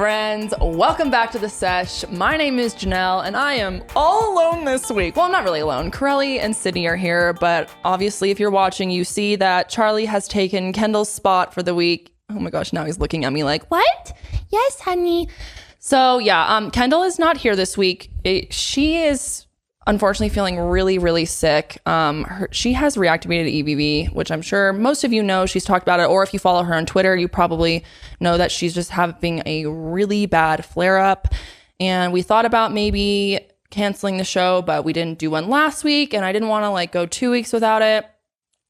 friends? Welcome back to the Sesh. My name is Janelle, and I am all alone this week. Well, I'm not really alone. Karelly and Sydney are here, but obviously if you're watching, you see that Charlie has taken Kendall's spot for the week. Oh my gosh, now he's looking at me like, what? Yes, honey. So yeah, Kendall is not here this week. She is unfortunately feeling really, really sick. She has reactivated EBV, which I'm sure most of you know. She's talked about it, or if you follow her on Twitter, you probably know that she's just having a really bad flare-up. And we thought about maybe canceling the show, but we didn't do one last week, and I didn't want to go 2 weeks without it.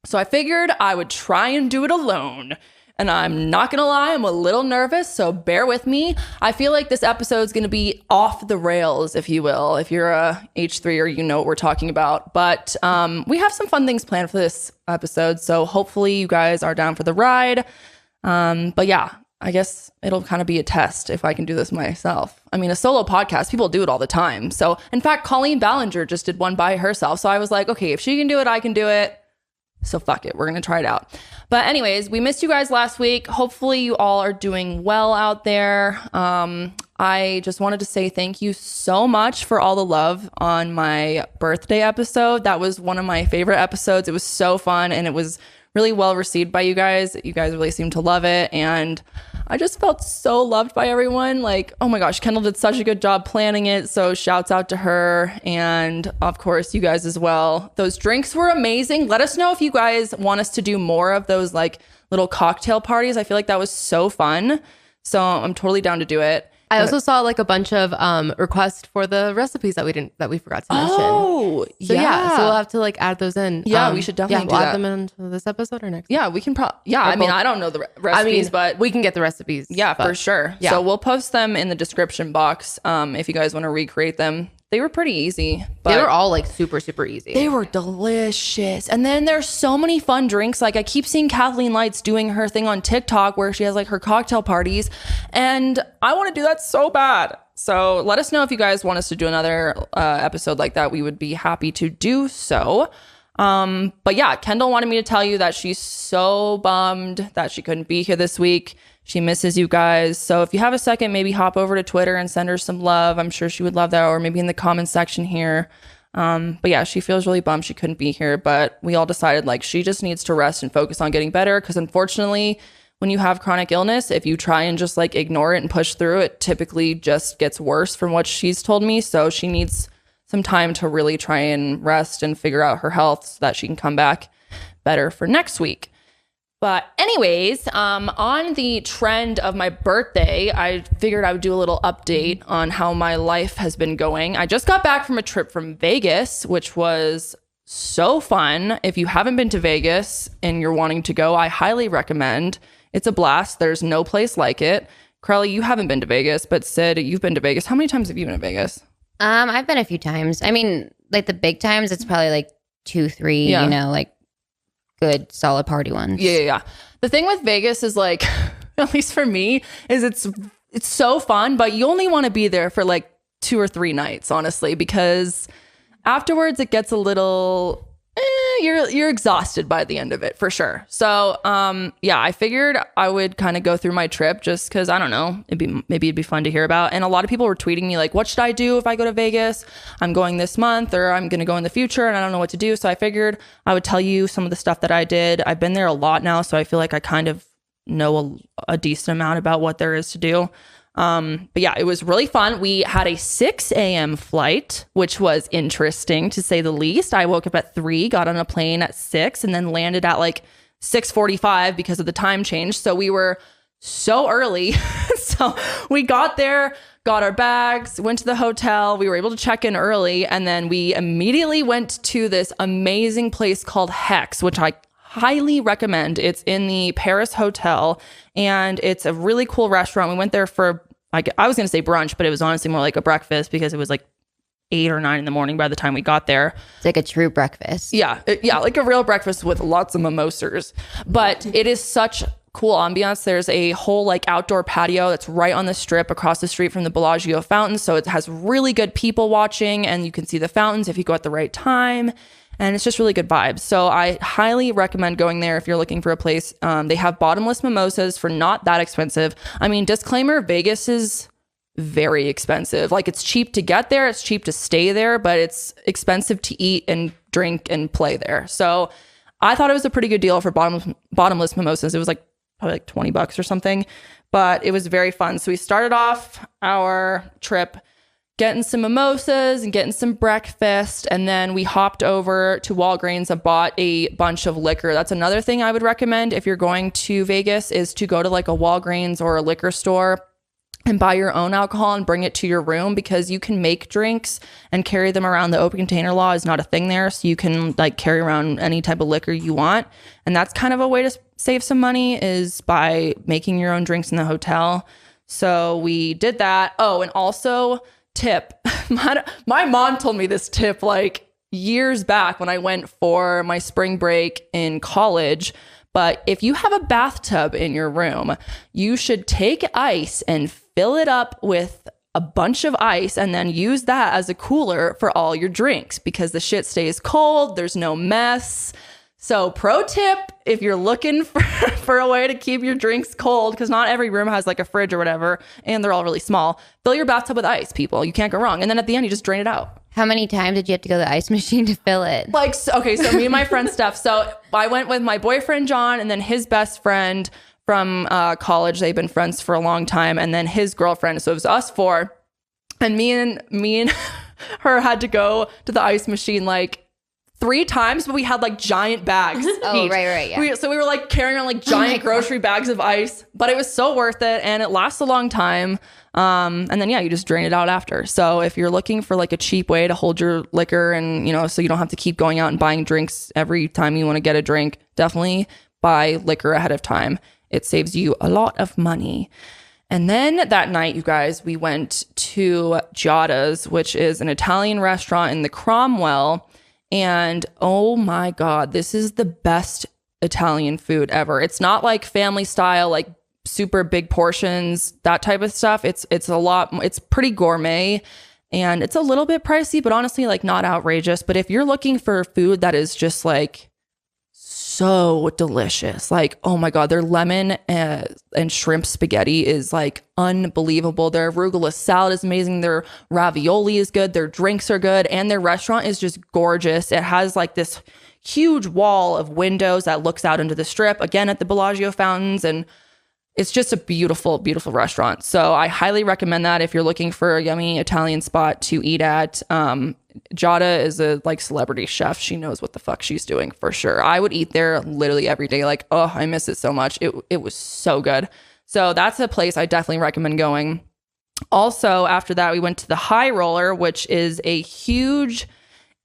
So I figured I would try and do it alone. And I'm not going to lie, I'm a little nervous, so bear with me. I feel like this episode is going to be off the rails, if you will, if you're a H3 or you know what we're talking about. But we have some fun things planned for this episode, so hopefully you guys are down for the ride. But yeah, I guess it'll kind of be a test if I can do this myself. I mean, a solo podcast, people do it all the time. So in fact, Colleen Ballinger just did one by herself. So I was like, okay, if she can do it, I can do it. So fuck it, we're going to try it out. But anyways, we missed you guys last week. Hopefully you all are doing well out there. I just wanted to say thank you so much for all the love on my birthday episode. That was one of my favorite episodes. It was so fun and it was really well received by you guys. You guys really seemed to love it. And I just felt so loved by everyone. Like, oh my gosh, Kendall did such a good job planning it. So shouts out to her. And of course, you guys as well. Those drinks were amazing. Let us know if you guys want us to do more of those little cocktail parties. I feel like that was so fun. So I'm totally down to do it. I also saw a bunch of requests for the recipes that we forgot to mention. Oh, so we'll have to add those in. Yeah, we should definitely do we'll that. add them into this episode or next. Yeah, we can I mean, I don't know the recipes, but we can get the recipes. Yeah, for sure. Yeah. So we'll post them in the description box if you guys want to recreate them. They were pretty easy. But they were all super, super easy. They were delicious. And then there's so many fun drinks. I keep seeing Kathleen Lights doing her thing on TikTok where she has her cocktail parties. And I want to do that so bad. So let us know if you guys want us to do another episode like that. We would be happy to do so. But yeah, Kendall wanted me to tell you that she's so bummed that she couldn't be here this week. She misses you guys. So if you have a second, maybe hop over to Twitter and send her some love. I'm sure she would love that, or maybe in the comment section here. But yeah, she feels really bummed she couldn't be here, but we all decided she just needs to rest and focus on getting better. Because unfortunately, when you have chronic illness, if you try and just ignore it and push through, it typically just gets worse from what she's told me. So she needs some time to really try and rest and figure out her health so that she can come back better for next week. But anyways, on the trend of my birthday, I figured I would do a little update on how my life has been going. I just got back from a trip from Vegas, which was so fun. If you haven't been to Vegas and you're wanting to go, I highly recommend. It's a blast. There's no place like it. Karelly, you haven't been to Vegas, but Sid, you've been to Vegas. How many times have you been to Vegas? I've been a few times. I mean, the big times, it's probably 2, 3, good solid party ones. Yeah. The thing with Vegas is at least for me, is it's so fun, but you only want to be there for 2 or 3 nights, honestly, because afterwards it gets a little you're exhausted by the end of it for sure. So I figured I would kind of go through my trip just because I don't know, maybe it'd be fun to hear about. And a lot of people were tweeting me what should I do if I go to Vegas? I'm going this month, or I'm going to go in the future and I don't know what to do. So I figured I would tell you some of the stuff that I did. I've been there a lot now, so I feel like I kind of know a decent amount about what there is to do. But yeah, it was really fun. We had a 6 a.m. flight, which was interesting to say the least. I woke up at 3, got on a plane at 6, and then landed at 6:45 because of the time change. So we were so early. So we got there, got our bags, went to the hotel. We were able to check in early, and then we immediately went to this amazing place called Hex, which I highly recommend. It's in the Paris Hotel, and it's a really cool restaurant. We went there for I was going to say brunch, but it was honestly more like a breakfast because it was 8 or 9 in the morning by the time we got there. It's like a true breakfast. Yeah, like a real breakfast with lots of mimosas. But it is such cool ambiance. There's a whole outdoor patio that's right on the strip across the street from the Bellagio fountain. So it has really good people watching, and you can see the fountains if you go at the right time. and it's just really good vibes. So I highly recommend going there if you're looking for a place. They have bottomless mimosas for not that expensive. I mean, disclaimer, Vegas is very expensive. Like, it's cheap to get there, it's cheap to stay there, but it's expensive to eat and drink and play there. So I thought it was a pretty good deal for bottomless mimosas. It was like probably like $20 or something, but it was very fun. So we started off our trip getting some mimosas and getting some breakfast, and then we hopped over to Walgreens and bought a bunch of liquor. That's another thing I would recommend if you're going to Vegas, is to go to like a Walgreens or a liquor store and buy your own alcohol and bring it to your room, because you can make drinks and carry them around. The open container law is not a thing there, so you can like carry around any type of liquor you want. And that's kind of a way to save some money, is by making your own drinks in the hotel. So we did that. Oh, and also tip. My mom told me this tip like years back when I went for my spring break in college. But if you have a bathtub in your room, you should take ice and fill it up with a bunch of ice and then use that as a cooler for all your drinks, because the shit stays cold. There's no mess. So pro tip, if you're looking for a way to keep your drinks cold, because not every room has like a fridge or whatever, and they're all really small, fill your bathtub with ice, people. You can't go wrong. And then at the end, you just drain it out. How many times did you have to go to the ice machine to fill it? Like, okay, so me and my friend Steph. So I went with my boyfriend, John, and then his best friend from college. They've been friends for a long time. And then his girlfriend. So it was us four. And me and her had to go to the ice machine like 3 times, but we had like giant bags. Oh, each. right, yeah. So we were like carrying around like giant grocery bags of ice, but it was so worth it, and it lasts a long time. And then you just drain it out after. So if you're looking for like a cheap way to hold your liquor, and so you don't have to keep going out and buying drinks every time you want to get a drink, definitely buy liquor ahead of time. It saves you a lot of money. And then that night, you guys, we went to Giada's, which is an Italian restaurant in the Cromwell. And oh my God, this is the best Italian food ever. It's not like family style, like super big portions, that type of stuff. It's pretty gourmet, and it's a little bit pricey, but honestly, like not outrageous. But if you're looking for food that is just like so delicious, like, oh my God, their lemon and shrimp spaghetti is like unbelievable. Their arugula salad is amazing. Their ravioli is good. Their drinks are good. And their restaurant is just gorgeous. It has like this huge wall of windows that looks out into the strip, again at the Bellagio fountains. And it's just a beautiful, beautiful restaurant. So I highly recommend that if you're looking for a yummy Italian spot to eat at. Giada is a like celebrity chef. She knows what the fuck she's doing for sure. I would eat there literally every day. Like, oh, I miss it so much. It was so good. So that's a place I definitely recommend going. Also, after that, we went to the High Roller, which is a huge,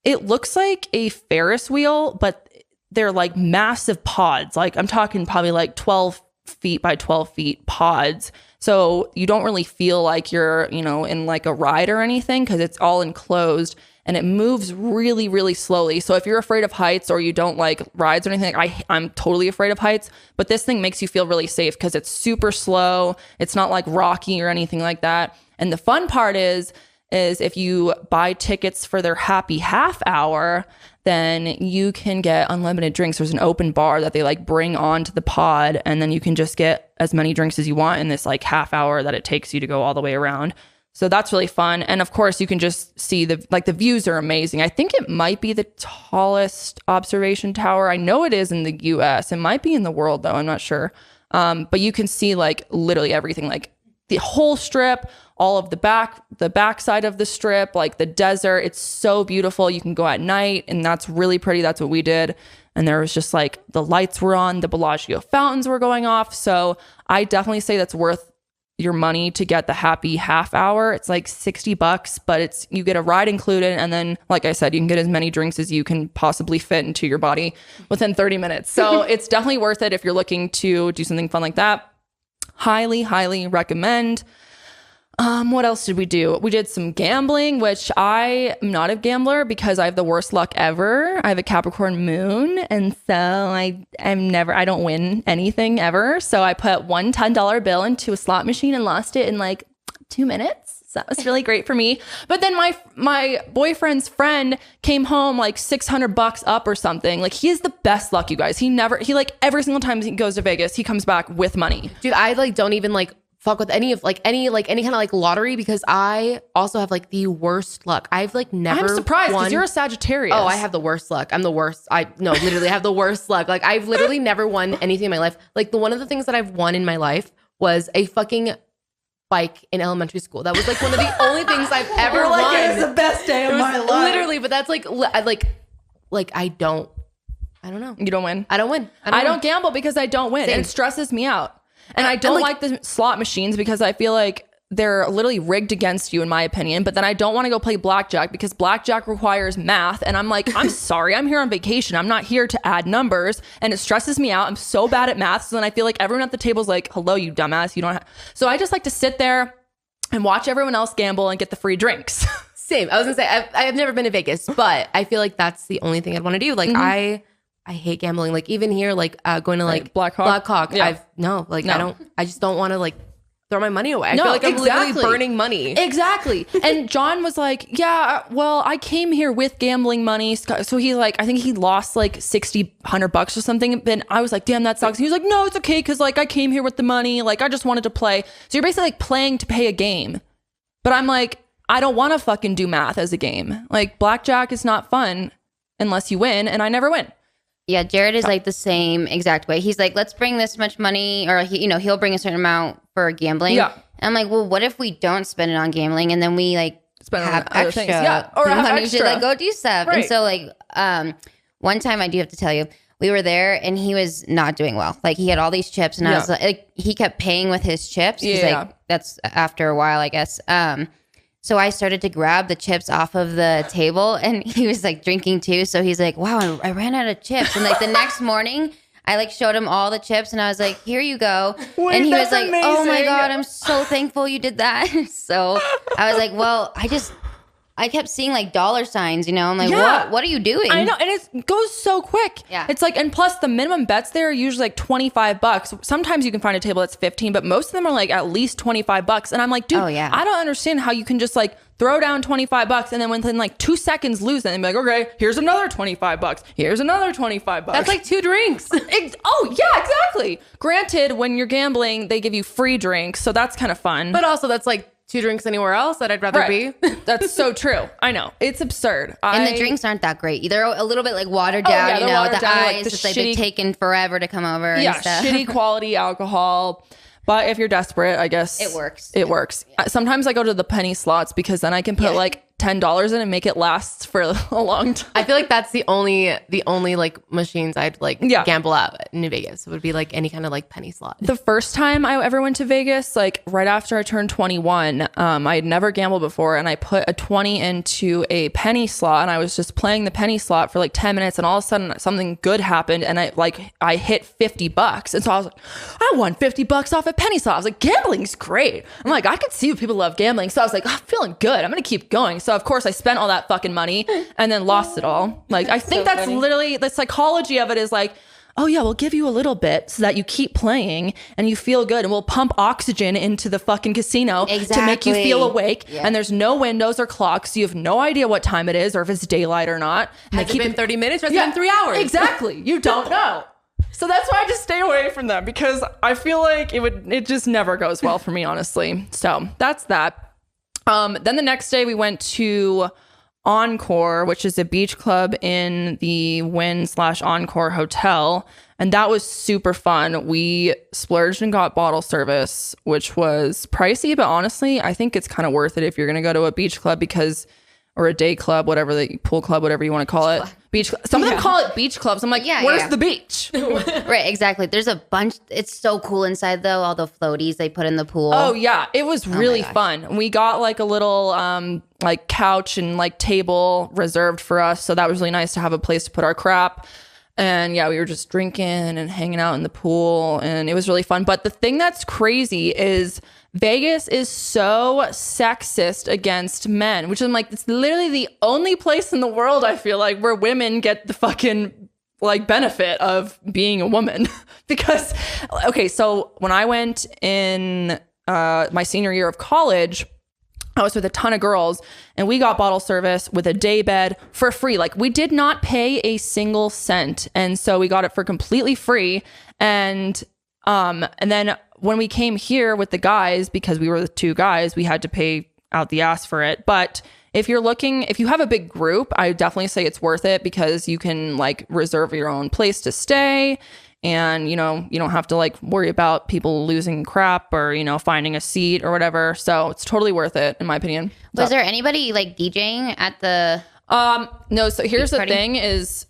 it looks like a Ferris wheel, but they're like massive pods. Like, I'm talking probably like 12 feet by 12 feet pods. So you don't really feel like you're, in like a ride or anything, because it's all enclosed and it moves really, really slowly. So if you're afraid of heights or you don't like rides or anything, I'm totally afraid of heights, but this thing makes you feel really safe because it's super slow. It's not like rocky or anything like that. And the fun part is if you buy tickets for their happy half hour, then you can get unlimited drinks. There's an open bar that they like bring onto the pod, and then you can just get as many drinks as you want in this like half hour that it takes you to go all the way around. So that's really fun. And of course you can just see the views are amazing. I think it might be the tallest observation tower. I know it is in the US. It might be in the world though. I'm not sure. But you can see like literally everything, like the whole strip, all of the back side of the strip, like the desert. It's so beautiful. You can go at night, and that's really pretty. That's what we did. And there was just like the lights were on, the Bellagio fountains were going off. So I definitely say that's worth your money to get the happy half hour. It's like $60, but you get a ride included. And then, like I said, you can get as many drinks as you can possibly fit into your body within 30 minutes. So it's definitely worth it if you're looking to do something fun like that. Highly, highly recommend. What else did we do? We did some gambling, which I am not a gambler because I have the worst luck ever. I have a Capricorn moon, and so I don't win anything ever. So I put one $10 bill into a slot machine and lost it in like 2 minutes. So that was really great for me. But then my boyfriend's friend came home like $600 up or something. Like he has the best luck, you guys. He like every single time he goes to Vegas, he comes back with money. Dude, I like don't even like fuck with any kind of like lottery because I also have like the worst luck. I've like never. I'm surprised because you're a Sagittarius. Oh, I have the worst luck. I'm the worst. Literally have the worst luck. Like I've literally never won anything in my life. Like one of the things that I've won in my life was a fucking bike in elementary school. That was like one of the only things I've ever won. It was the best day of my life. Literally, but that's like I don't know. You don't win. I don't win. I don't gamble because I don't win. Same. And it stresses me out. And I don't like the slot machines because I feel like they're literally rigged against you, in my opinion. But then I don't want to go play blackjack because blackjack requires math. And I'm like, I'm sorry, I'm here on vacation. I'm not here to add numbers. And it stresses me out. I'm so bad at math. So then I feel like everyone at the table is like, hello, you dumbass. You don't have. So I just like to sit there and watch everyone else gamble and get the free drinks. Same. I was gonna say I've never been to Vegas, but I feel like that's the only thing I'd want to do. Like I hate gambling. Like even here, like going to like Black Hawk. Yeah. I just don't want to like throw my money away. I feel like I'm literally burning money. Exactly. And John was like, yeah, well, I came here with gambling money. So he like, I think he lost like $100 or something. And I was like, damn, that sucks. He was like, no, it's okay. Cause like I came here with the money. Like I just wanted to play. So you're basically like playing to pay a game. But I'm like, I don't want to fucking do math as a game. Like blackjack is not fun unless you win. And I never win. Yeah, Jared is like the same exact way. He's like, let's bring this much money, or he'll bring a certain amount for gambling. Yeah. And I'm like, well, what if we don't spend it on gambling and then we like have extra or have money extra to like go do stuff? Right. And so like one time I do have to tell you, we were there and he was not doing well. Like he had all these chips and I was like, he kept paying with his chips. Yeah. Like that's after a while, I guess. So I started to grab the chips off of the table and he was like drinking too. So he's like, wow, I ran out of chips. And like the next morning, I like showed him all the chips and I was like, here you go. Wait, and he was like, amazing. oh my God, I'm so thankful you did that. So I was like, well, I kept seeing like dollar signs, I'm like, what are you doing? I know. And it goes so quick. Yeah. It's like, and plus the minimum bets there are usually like $25. Sometimes you can find a table that's 15, but most of them are like at least $25. And I'm like, dude, I don't understand how you can just like throw down $25 and then within like 2 seconds lose it and be like, okay, here's another $25. Here's another $25. That's like 2 drinks. Oh yeah, exactly. Granted, when you're gambling, they give you free drinks. So that's kind of fun. But also that's like 2 drinks anywhere else that I'd rather be. That's so true. I know. It's absurd. And the drinks aren't that great. They're a little bit like watered down, the ice. Like it's like they've taken forever to come over and stuff. Shitty quality alcohol. But if you're desperate, I guess it works. It works. Sometimes I go to the penny slots because then I can put like $10 in and make it last for a long time. I feel like that's the only like machines I'd like gamble at in Vegas. It would be like any kind of like penny slot. The first time I ever went to Vegas, like right after I turned 21, I had never gambled before and I put a 20 into a penny slot and I was just playing the penny slot for like 10 minutes and all of a sudden something good happened and I hit $50. And so I was like, I won $50 off a penny slot. I was like, gambling's great. I'm like, I could see people love gambling. So I was like, I'm feeling good. I'm going to keep going. So of course I spent all that fucking money and then lost it all. Like I think that's funny. Literally the psychology of it is like, oh yeah, we'll give you a little bit so that you keep playing and you feel good and we'll pump oxygen into the fucking casino to make you feel awake. Yeah. And there's no windows or clocks. So you have no idea what time it is or if it's daylight or not. And has it been 30 minutes or has it been 3 hours? Exactly. You don't know. So that's why I just stay away from them because I feel like it just never goes well for me, honestly. So that's that. Then the next day we went to Encore, which is a beach club in the Wynn/Encore hotel. And that was super fun. We splurged and got bottle service, which was pricey, but honestly, I think it's kind of worth it if you're going to go to a beach club or a day club, pool club, whatever you want to call it. Beach club. Some of them call it beach clubs. I'm like, where's the beach? Right, exactly. There's a bunch. It's so cool inside though. All the floaties they put in the pool. Oh yeah, it was really fun. We got like a little like couch and like table reserved for us. So that was really nice to have a place to put our crap. And yeah, we were just drinking and hanging out in the pool and it was really fun. But the thing that's crazy is Vegas is so sexist against men, which I'm like, it's literally the only place in the world I feel like where women get the fucking like benefit of being a woman. Because, okay, so when I went in my senior year of college, I was with a ton of girls and we got bottle service with a day bed for free. Like we did not pay a single cent. And so we got it for completely free. And then when we came here with the guys, because we were the 2 guys, we had to pay out the ass for it. But if you have a big group, I definitely say it's worth it because you can like reserve your own place to stay. And, you know, you don't have to like worry about people losing crap or, you know, finding a seat or whatever. So it's totally worth it, in my opinion. Was there anybody like DJing at the no, so here's the party? thing is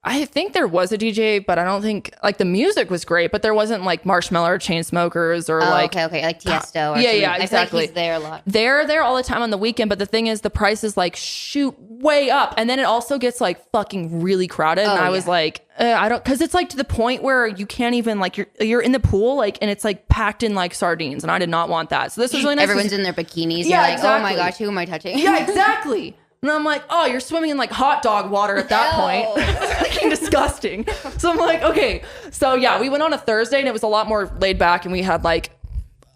I think there was a DJ, but I don't think like the music was great, but there wasn't like Marshmello or Chainsmokers or like like Tiesto or yeah, exactly. I feel like he's there a lot. They're there all the time on the weekend, but the thing is the prices like shoot way up, and then it also gets like fucking really crowded. And I was like, I don't, because it's like to the point where you can't even like you're in the pool like, and it's like packed in like sardines, and I did not want that. So this was really nice. Everyone's in their bikinis. Yeah, You're like, exactly. oh my gosh, who am I touching? Yeah, exactly. And I'm like, oh, you're swimming in like hot dog water at that point. It's fucking disgusting. So I'm like, okay. So yeah, we went on a Thursday and it was a lot more laid back and we had like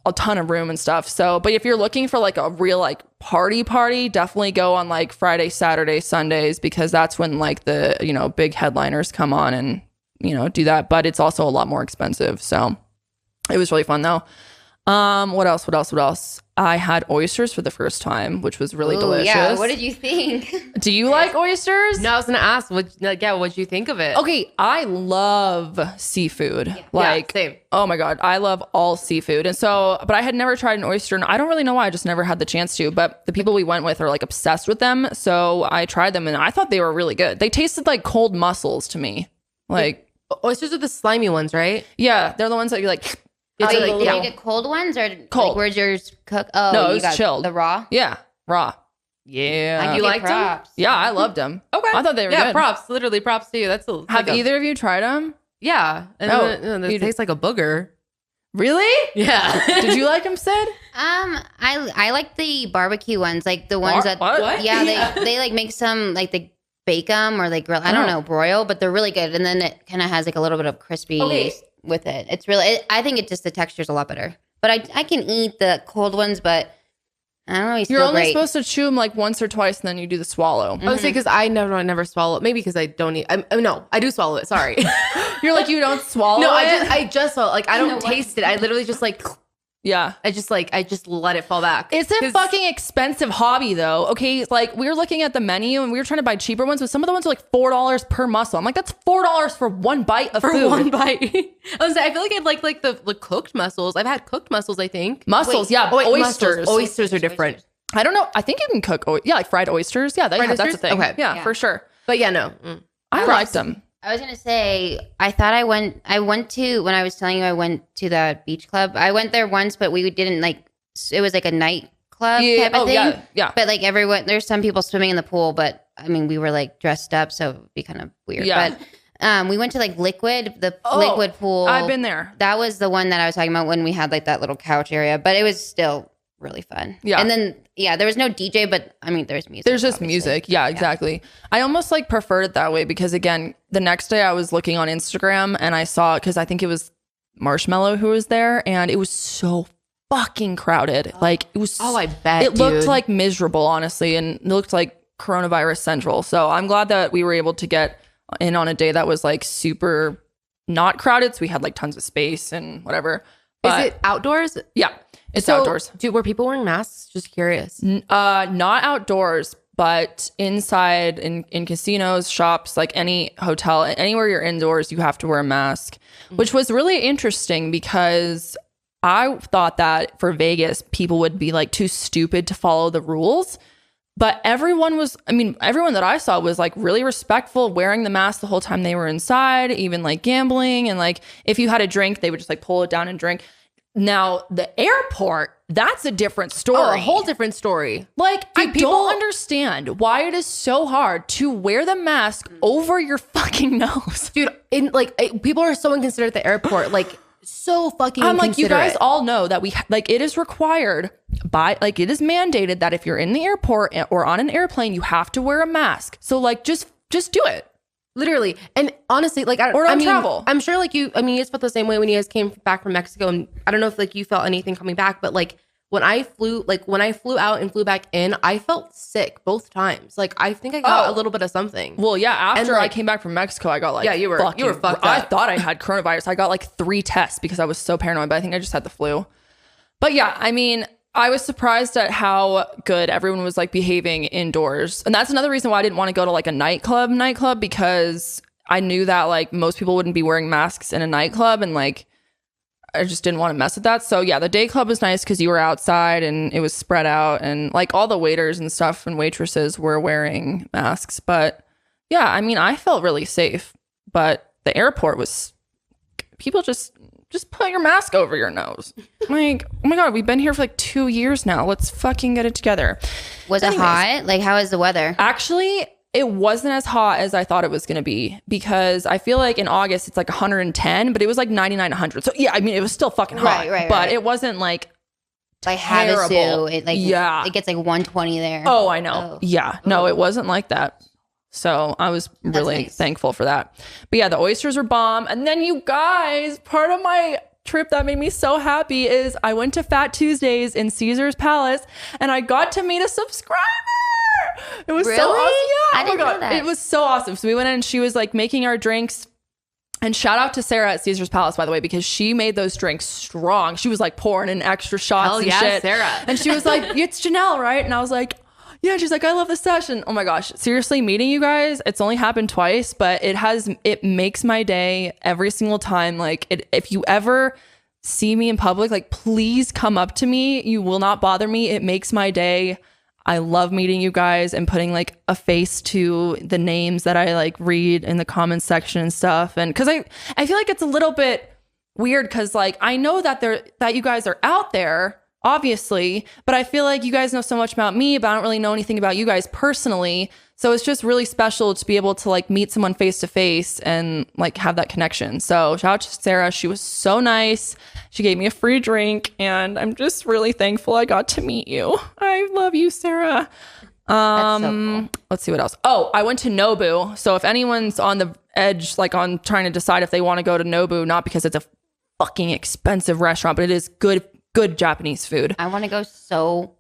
a ton of room and stuff. So, but if you're looking for like a real like party, definitely go on like Friday, Saturday, Sundays, because that's when like the, you know, big headliners come on and, you know, do that. But it's also a lot more expensive. So it was really fun though. What else? I had oysters for the first time, which was really delicious. Yeah, what did you think? Do you like oysters? No, I was gonna ask. What'd you think of it? Okay, I love seafood. Like, same. Oh my God, I love all seafood. And so, but I had never tried an oyster, and I don't really know why. I just never had the chance to. But the people we went with are like obsessed with them. So I tried them, and I thought they were really good. They tasted like cold mussels to me. Like Oysters are the slimy ones, right? Yeah, they're the ones that you like. Did you get cold ones or cold? Like, where's yours cook? Oh, no, it you was got chilled. The raw? Yeah, raw. Yeah. You liked them? Yeah, I loved them. Okay. I thought they were good. Yeah, props. Literally props to you. Have either of you tried them? Yeah. And they taste like a booger. Really? Yeah. Did you like them, Sid? I like the barbecue ones, like the ones that what? Yeah, they like make some like they bake them or they grill. I don't know, broil, but they're really good. And then it kind of has like a little bit of crispy with it. It's really, I think it just the texture's a lot better. But I can eat the cold ones, but I don't know. You're only supposed to chew them like once or twice, and then you do the swallow. I would say because I never swallow. Maybe because I don't eat. No, I do swallow it. Sorry. You're like you don't swallow. No, it? I just swallow. Like I don't taste it. I literally just like. Yeah. I just let it fall back. It's a fucking expensive hobby though. Okay. Like we were looking at the menu and we were trying to buy cheaper ones, but some of the ones are like $4 per mussel. I'm like, that's $4 for one bite of food. One bite. I feel like I'd like the cooked mussels. I've had cooked mussels, I think. Mussels. Yeah. Oysters. Oysters are different. I don't know. I think you can cook. Like fried oysters. Yeah. That's a thing. Okay. Yeah, for sure. But yeah, no. I liked them. I was gonna say, I thought I went to, when I was telling you I went to the beach club. I went there once, but we didn't it was like a nightclub type of thing. Yeah. But like there's some people swimming in the pool, but I mean, we were like dressed up, so it'd be kind of weird. Yeah. But we went to like Liquid pool. I've been there. That was the one that I was talking about when we had like that little couch area, but it was still really fun. Yeah. And then, there was no DJ, but I mean, there's music. There's just obviously. music. Yeah, exactly. I almost like preferred it that way because again, the next day I was looking on Instagram and I saw, because I think it was Marshmello who was there, and it was so fucking crowded. Like it was. Oh, I bet. It looked like miserable, honestly, and it looked like coronavirus central. So I'm glad that we were able to get in on a day that was like super not crowded. So we had like tons of space and whatever. But, is it outdoors? Yeah. It's outdoors. Were people wearing masks? Just curious. Not outdoors, but inside in casinos, shops, like any hotel, anywhere you're indoors, you have to wear a mask, which was really interesting because I thought that for Vegas, people would be like too stupid to follow the rules. But everyone that I saw was like really respectful, wearing the mask the whole time they were inside, even like gambling. And like if you had a drink, they would just like pull it down and drink. Now, the airport, that's a different story. Oh, a whole different story. Like, I don't understand why it is so hard to wear the mask over your fucking nose. Dude, people are so inconsiderate at the airport. Like, so fucking I'm like, you guys inconsiderate. all know that it is required it is mandated that if you're in the airport or on an airplane, you have to wear a mask. So, like, just do it. Literally. And honestly, like, travel. I'm sure like you guys felt the same way when you guys came back from Mexico. And I don't know if like you felt anything coming back, but like when I flew out and flew back in, I felt sick both times. Like I think I got a little bit of something. Well, yeah, after I came back from Mexico, I got like you were fucked up. I thought I had coronavirus. I got like 3 tests because I was so paranoid, but I think I just had the flu. But yeah, I mean, I was surprised at how good everyone was like behaving indoors. And that's another reason why I didn't want to go to like a nightclub because I knew that like most people wouldn't be wearing masks in a nightclub, and like I just didn't want to mess with that. So yeah, the day club was nice because you were outside and it was spread out, and like all the waiters and stuff and waitresses were wearing masks. But yeah, I mean, I felt really safe. But the airport was, people just put your mask over your nose. Like, oh my God, we've been here for like 2 years now. Let's fucking get it together. Was it hot? Like, how is the weather? Actually, it wasn't as hot as I thought it was going to be, because I feel like in August it's like 110, but it was like 99, 100. So yeah, I mean, it was still fucking hot, but it wasn't like Havasu. It gets like 120 there. Oh, I know. Oh. Yeah. No, it wasn't like that. So I was really thankful for that. But yeah, the oysters were bomb. And then you guys, part of my trip that made me so happy is I went to Fat Tuesdays in Caesar's Palace and I got to meet a subscriber. It was so awesome. Yeah. I didn't know that. It was so awesome. So we went in and she was like making our drinks. And shout out to Sarah at Caesar's Palace, by the way, because she made those drinks strong. She was like pouring in extra shots and shit. Sarah. And she was like, it's Janelle, right? And I was like, yeah. She's like, I love this session. Oh my gosh. Seriously, meeting you guys, it's only happened twice, but it makes my day every single time. Like if you ever see me in public, like please come up to me. You will not bother me. It makes my day. I love meeting you guys and putting like a face to the names that I like read in the comments section and stuff. And cause I feel like it's a little bit weird. Cause like, I know that you guys are out there, obviously, but I feel like you guys know so much about me, but I don't really know anything about you guys personally. So it's just really special to be able to like meet someone face to face and like have that connection. So shout out to Sarah. She was so nice. She gave me a free drink and I'm just really thankful I got to meet you. I love you, Sarah. That's so cool. Let's see what else. Oh, I went to Nobu. So if anyone's on the edge, like on trying to decide if they want to go to Nobu, not because it's a fucking expensive restaurant, but it is good Japanese food. I want to go so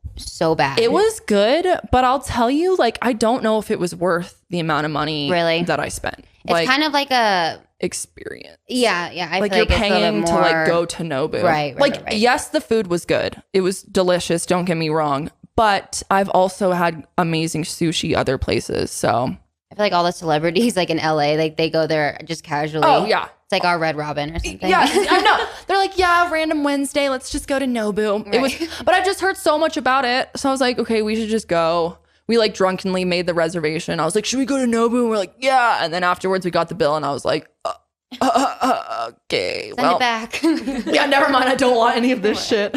bad. It was good, but I'll tell you, like, I don't know if it was worth the amount of money that I spent. It's like, kind of like a experience. Yeah. I like feel you're paying to like go to Nobu. Right. Yes, the food was good. It was delicious. Don't get me wrong. But I've also had amazing sushi other places. So I feel like all the celebrities like in LA, like they go there just casually. Oh yeah. It's like our Red Robin or something. Yeah, I know. They're like, yeah, random Wednesday, let's just go to Nobu. Right. It was, but I just heard so much about it. So I was like, okay, we should just go. We like drunkenly made the reservation. I was like, should we go to Nobu? And we're like, yeah. And then afterwards we got the bill and I was like, okay. Send it back. Yeah, never mind. I don't want any of this shit.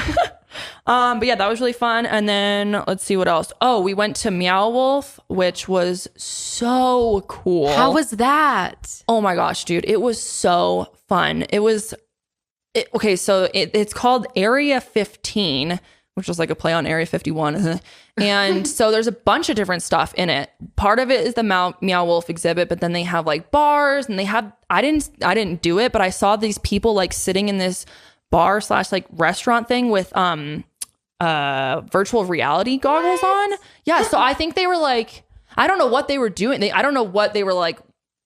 But yeah, that was really fun. And then let's see what else. Oh, we went to Meow Wolf, which was so cool. How was that? Oh my gosh, dude. It was so fun. Okay, so it's called Area 15, which was like a play on Area 51. And so there's a bunch of different stuff in it. Part of it is the Meow Wolf exhibit, but then they have like bars and they have, I didn't do it, but I saw these people like sitting in this bar / like restaurant thing with virtual reality goggles on. Yeah, so I think they were like, I don't know what they were doing. I don't know what they were like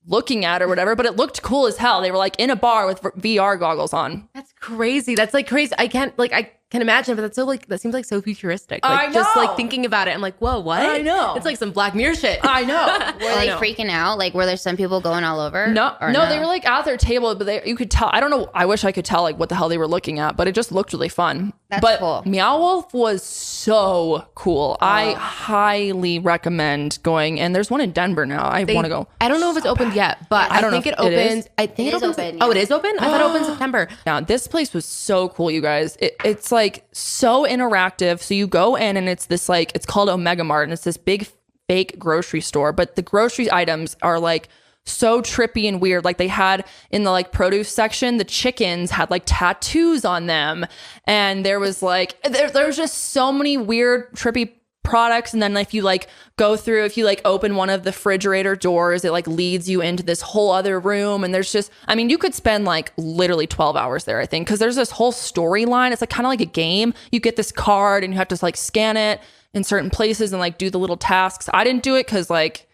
looking at or whatever, but it looked cool as hell. They were like in a bar with VR goggles on. That's crazy. That's like crazy. I can imagine, but that's so like, that seems like so futuristic. Like I know. Just like thinking about it, I'm like, whoa, what? I know. It's like some Black Mirror shit. I know. Were they freaking out? Like, were there some people going all over? No, they were like at their table, but you could tell. I don't know. I wish I could tell like what the hell they were looking at, but it just looked really fun. That's cool. Meow Wolf was so cool. I highly recommend going. And there's one in Denver now. I want to go. I don't know if it's opened yet, but I think it opens. I think it opens. Open, yeah. Oh, it is open? I thought it opened September. Now, this place was so cool, you guys. It's like so interactive. So you go in and it's this like, it's called Omega Mart and it's this big fake grocery store, but the grocery items are like so trippy and weird. Like they had in the like produce section, the chickens had like tattoos on them. And there was like, there was just so many weird trippy products, and then if you like go through, if you like open one of the refrigerator doors, it like leads you into this whole other room, and there's just, I mean, you could spend like literally 12 hours there, I think, because there's this whole storyline. It's like kind of like a game. You get this card and you have to like scan it in certain places and like do the little tasks. I didn't do it because like,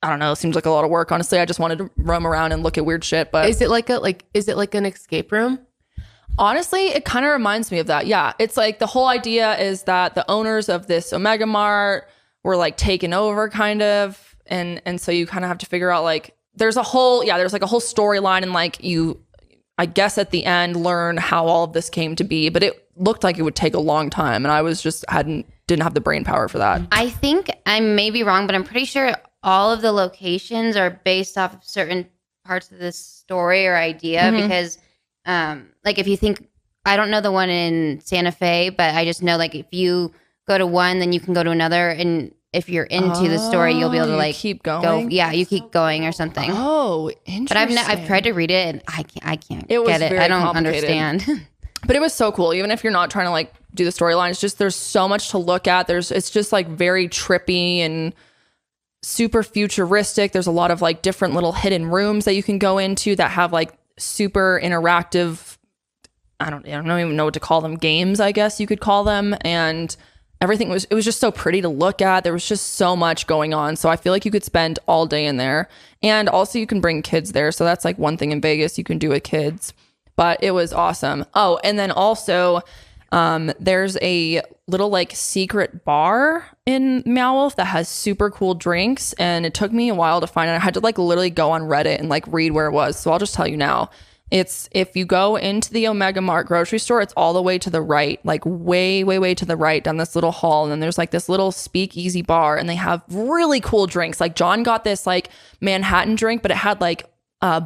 I don't know, it seems like a lot of work, honestly. I just wanted to roam around and look at weird shit. But is it like an escape room? Honestly, it kind of reminds me of that. Yeah. It's like the whole idea is that the owners of this Omega Mart were like taken over kind of. And so you kind of have to figure out like, there's like a whole storyline, and like you, I guess at the end, learn how all of this came to be. But it looked like it would take a long time. And I was just didn't have the brain power for that. I think I may be wrong, but I'm pretty sure all of the locations are based off of certain parts of this story or idea, because like if you think, I don't know the one in Santa Fe, but I just know like if you go to one, then you can go to another, and if you're into the story, you'll be able to like keep going. You keep going or something. Oh, interesting. But I've tried to read it and I can't It was get it. very I don't complicated. understand. But it was so cool. Even if you're not trying to like do the storyline, it's just, there's so much to look at. It's just like very trippy and super futuristic. There's a lot of like different little hidden rooms that you can go into that have like super interactive, I don't even know what to call them, games, I guess you could call them. And everything was just so pretty to look at. There was just so much going on. So I feel like you could spend all day in there. And also you can bring kids there. So that's like one thing in Vegas you can do with kids. But it was awesome. Oh, and then also there's a little like secret bar in Meow Wolf that has super cool drinks, and it took me a while to find it. I had to like literally go on Reddit and like read where it was. So I'll just tell you now. It's, if you go into the Omega Mart grocery store, it's all the way to the right, like way to the right down this little hall. And then there's like this little speakeasy bar, and they have really cool drinks. Like John got this like Manhattan drink, but it had like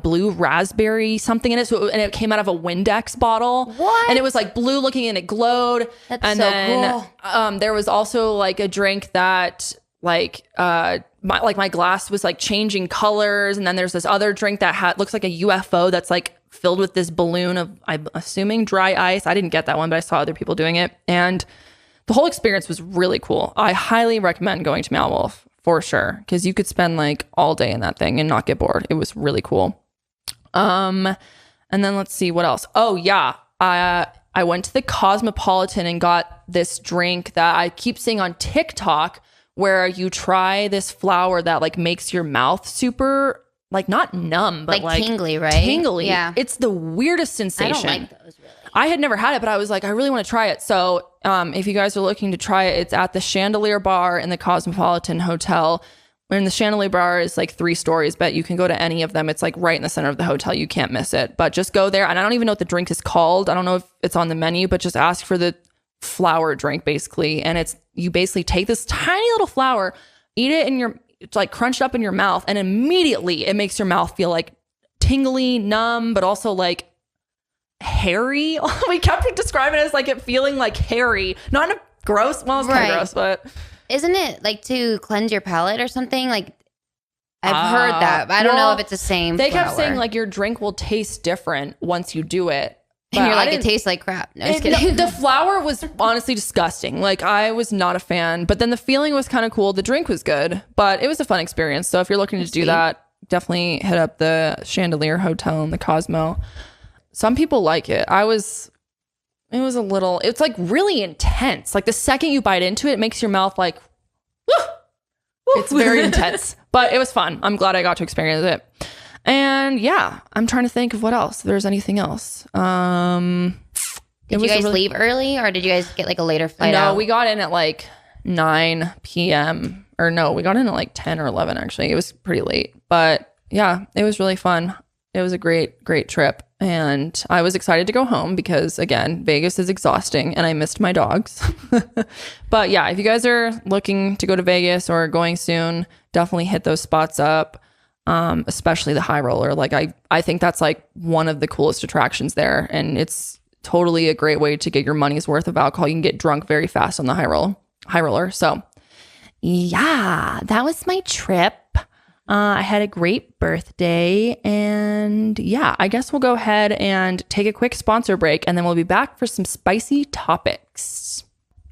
blue raspberry something in it, and it came out of a Windex bottle. What? And it was like blue looking, and it glowed. That's and so then cool. there was also like a drink that like my glass was like changing colors, and then there's this other drink that looks like a UFO that's like filled with this balloon of, I'm assuming, dry ice. I didn't get that one, but I saw other people doing it, and the whole experience was really cool. I highly recommend going to Meow Wolf. For sure, because you could spend like all day in that thing and not get bored. It was really cool. And then let's see what else. Oh yeah, I went to the Cosmopolitan and got this drink that I keep seeing on TikTok, where you try this flower that like makes your mouth super like not numb, but like tingly, right? Tingly. Yeah, it's the weirdest sensation. I don't like those really. I had never had it, but I was like, I really want to try it. So if you guys are looking to try it, it's at the Chandelier Bar in the Cosmopolitan Hotel. And the Chandelier Bar is like 3 stories, but you can go to any of them. It's like right in the center of the hotel. You can't miss it. But just go there. And I don't even know what the drink is called. I don't know if it's on the menu, but just ask for the flower drink basically. And it's, you basically take this tiny little flower, eat it it's like crunched up in your mouth, and immediately it makes your mouth feel like tingly, numb, but also like hairy. We kept describing it as like it feeling like hairy, not in a gross, well, it's kind of gross, but isn't it like to cleanse your palate or something? Like I've heard that, but I don't know if it's the same. They kept saying like your drink will taste different once you do it. And you're like, it tastes like crap. No, just kidding. The flour was honestly disgusting. Like I was not a fan, but then the feeling was kind of cool. The drink was good, but it was a fun experience. So if you're looking to do that, definitely hit up the Chandelier Hotel in the Cosmo. Some people like it. It's like really intense. Like the second you bite into it, it makes your mouth like, it's very intense, but it was fun. I'm glad I got to experience it. And yeah, I'm trying to think of what else. If there's anything else. Did you guys leave early, or did you guys get like a later flight out? No, we got in at like 9 p.m. Or no, we got in at like 10 or 11 actually. It was pretty late. But yeah, it was really fun. It was a great trip. And I was excited to go home because, again, Vegas is exhausting and I missed my dogs. But yeah, if you guys are looking to go to Vegas or going soon, definitely hit those spots up, especially the High Roller. Like I think that's like one of the coolest attractions there. And it's totally a great way to get your money's worth of alcohol. You can get drunk very fast on the High Roller. So yeah, that was my trip. I had a great birthday, and yeah, I guess we'll go ahead and take a quick sponsor break, and then we'll be back for some spicy topics.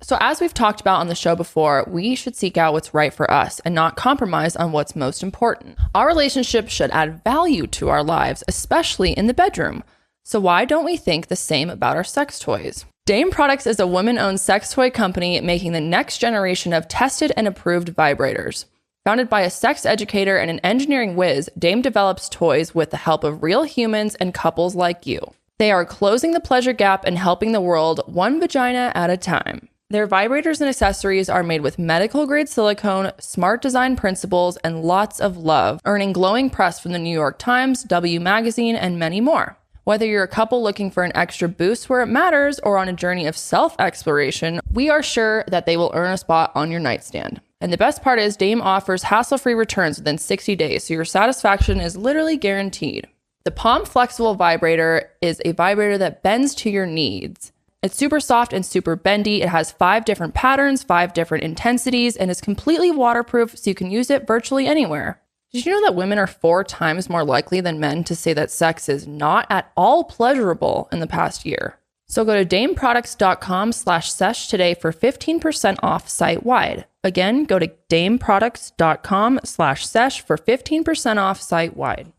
So as we've talked about on the show before, we should seek out what's right for us and not compromise on what's most important. Our relationship should add value to our lives, especially in the bedroom. So why don't we think the same about our sex toys? Dame Products is a women-owned sex toy company making the next generation of tested and approved vibrators. Founded by a sex educator and an engineering whiz, Dame develops toys with the help of real humans and couples like you. They are closing the pleasure gap and helping the world one vagina at a time. Their vibrators and accessories are made with medical-grade silicone, smart design principles, and lots of love, earning glowing press from the New York Times, W Magazine, and many more. Whether you're a couple looking for an extra boost where it matters or on a journey of self-exploration, we are sure that they will earn a spot on your nightstand. And the best part is Dame offers hassle-free returns within 60 days, so your satisfaction is literally guaranteed. The Palm Flexible Vibrator is a vibrator that bends to your needs. It's super soft and super bendy. It has 5 different patterns, 5 different intensities, and is completely waterproof, so you can use it virtually anywhere. Did you know that women are 4 times more likely than men to say that sex is not at all pleasurable in the past year? So go to dameproducts.com/sesh today for 15% off site-wide. Again, go to dameproducts.com/sesh for 15% off site-wide.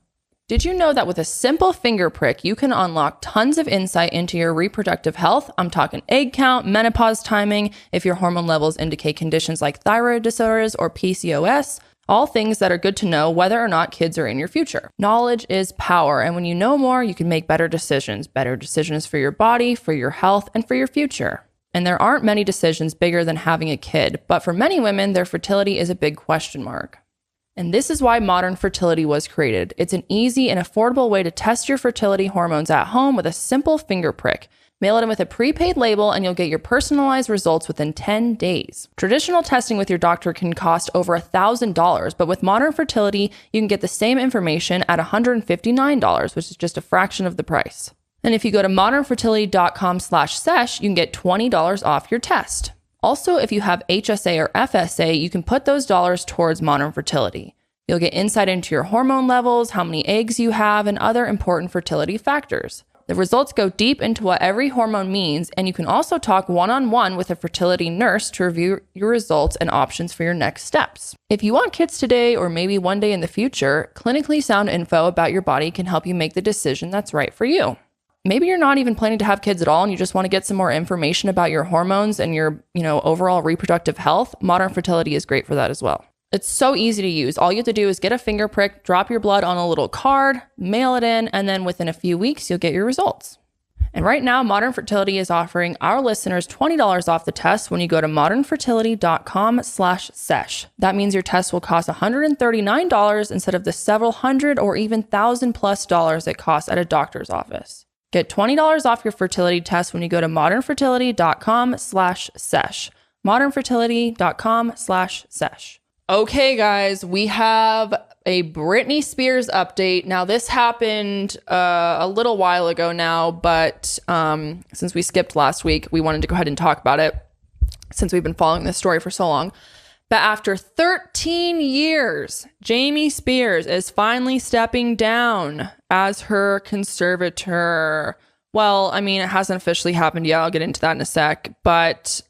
Did you know that with a simple finger prick, you can unlock tons of insight into your reproductive health? I'm talking egg count, menopause timing, if your hormone levels indicate conditions like thyroid disorders or PCOS, all things that are good to know whether or not kids are in your future. Knowledge is power, and when you know more, you can make better decisions for your body, for your health, and for your future. And there aren't many decisions bigger than having a kid, but for many women, their fertility is a big question mark. And this is why Modern Fertility was created. It's an easy and affordable way to test your fertility hormones at home with a simple finger prick. Mail it in with a prepaid label and you'll get your personalized results within 10 days. Traditional testing with your doctor can cost over $1,000, but with Modern Fertility, you can get the same information at $159, which is just a fraction of the price. And if you go to modernfertility.com/sesh, you can get $20 off your test. Also, if you have HSA or FSA, you can put those dollars towards Modern Fertility. You'll get insight into your hormone levels, how many eggs you have, and other important fertility factors. The results go deep into what every hormone means, and you can also talk one-on-one with a fertility nurse to review your results and options for your next steps. If you want kids today or maybe one day in the future, clinically sound info about your body can help you make the decision that's right for you. Maybe you're not even planning to have kids at all and you just want to get some more information about your hormones and your, overall reproductive health. Modern Fertility is great for that as well. It's so easy to use. All you have to do is get a finger prick, drop your blood on a little card, mail it in, and then within a few weeks, you'll get your results. And right now, Modern Fertility is offering our listeners $20 off the test when you go to modernfertility.com/sesh. That means your test will cost $139 instead of the several hundred or even $1,000+ it costs at a doctor's office. Get $20 off your fertility test when you go to modernfertility.com/sesh. modernfertility.com/sesh. Okay, guys, we have a Britney Spears update. Now, this happened a little while ago now, but since we skipped last week, we wanted to go ahead and talk about it since we've been following this story for so long. But after 13 years, Jamie Spears is finally stepping down as her conservator. Well, it hasn't officially happened yet. I'll get into that in a sec, but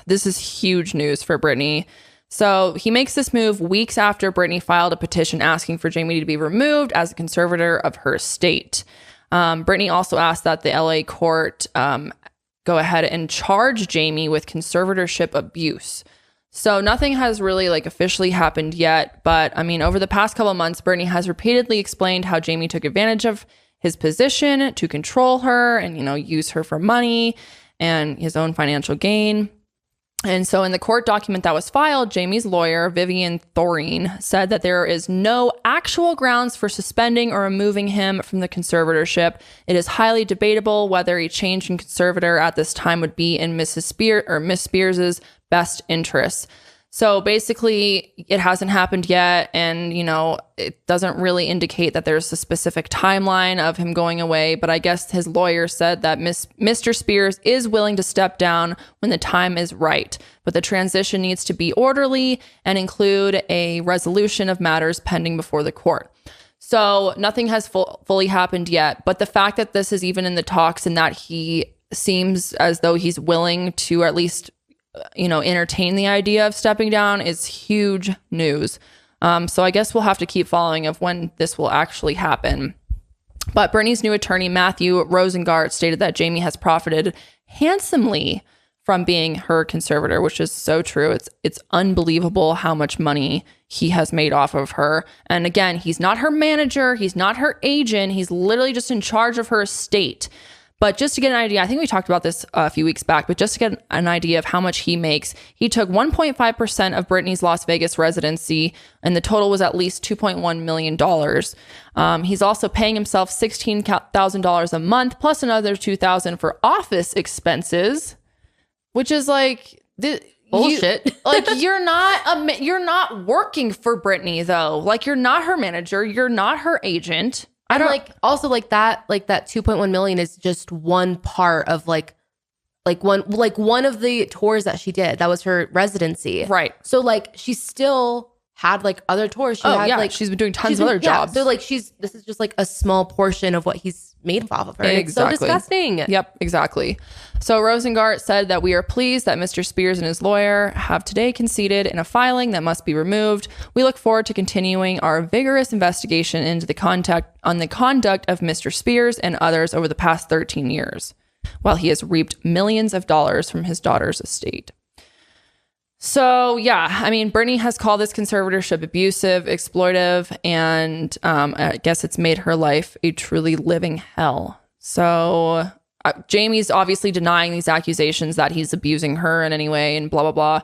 this is huge news for Britney. So he makes this move weeks after Britney filed a petition asking for Jamie to be removed as a conservator of her estate. Britney also asked that the LA court go ahead and charge Jamie with conservatorship abuse. So nothing has really officially happened yet. But over the past couple of months, Britney has repeatedly explained how Jamie took advantage of his position to control her and, use her for money and his own financial gain. And so in the court document that was filed, Jamie's lawyer, Vivian Thoreen, said that there is no actual grounds for suspending or removing him from the conservatorship. It is highly debatable whether a change in conservator at this time would be in Miss Spears's best interests. So basically, it hasn't happened yet. And, it doesn't really indicate that there's a specific timeline of him going away. But I guess his lawyer said that Mr. Spears is willing to step down when the time is right. But the transition needs to be orderly and include a resolution of matters pending before the court. So nothing has fully happened yet. But the fact that this is even in the talks and that he seems as though he's willing to at least entertain the idea of stepping down is huge news. So I guess we'll have to keep following of when this will actually happen. But Britney's new attorney, Matthew Rosengart, stated that Jamie has profited handsomely from being her conservator, which is so true. It's unbelievable how much money he has made off of her. And again, he's not her manager. He's not her agent. He's literally just in charge of her estate. But just to get an idea, I think we talked about this a few weeks back, but just to get an idea of how much he makes, he took 1.5% of Britney's Las Vegas residency, and the total was at least $2.1 million. He's also paying himself $16,000 a month, plus another $2,000 for office expenses, which is like bullshit. You're not working for Britney though. Like, you're not her manager. You're not her agent. And that 2.1 million is just one part of one of the tours that she did. That was her residency. Right. So like she still had like other tours. She's been doing tons of other jobs. So like this is just like a small portion of what he's made off of her. Exactly. It's so disgusting. Yep, exactly. So Rosengart said that we are pleased that Mr. Spears and his lawyer have today conceded in a filing that must be removed. We look forward to continuing our vigorous investigation into the conduct of Mr. Spears and others over the past 13 years, while he has reaped millions of dollars from his daughter's estate. So yeah, I mean, Britney has called this conservatorship abusive, exploitive, and I guess it's made her life a truly living hell. So Jamie's obviously denying these accusations that he's abusing her in any way and blah, blah, blah.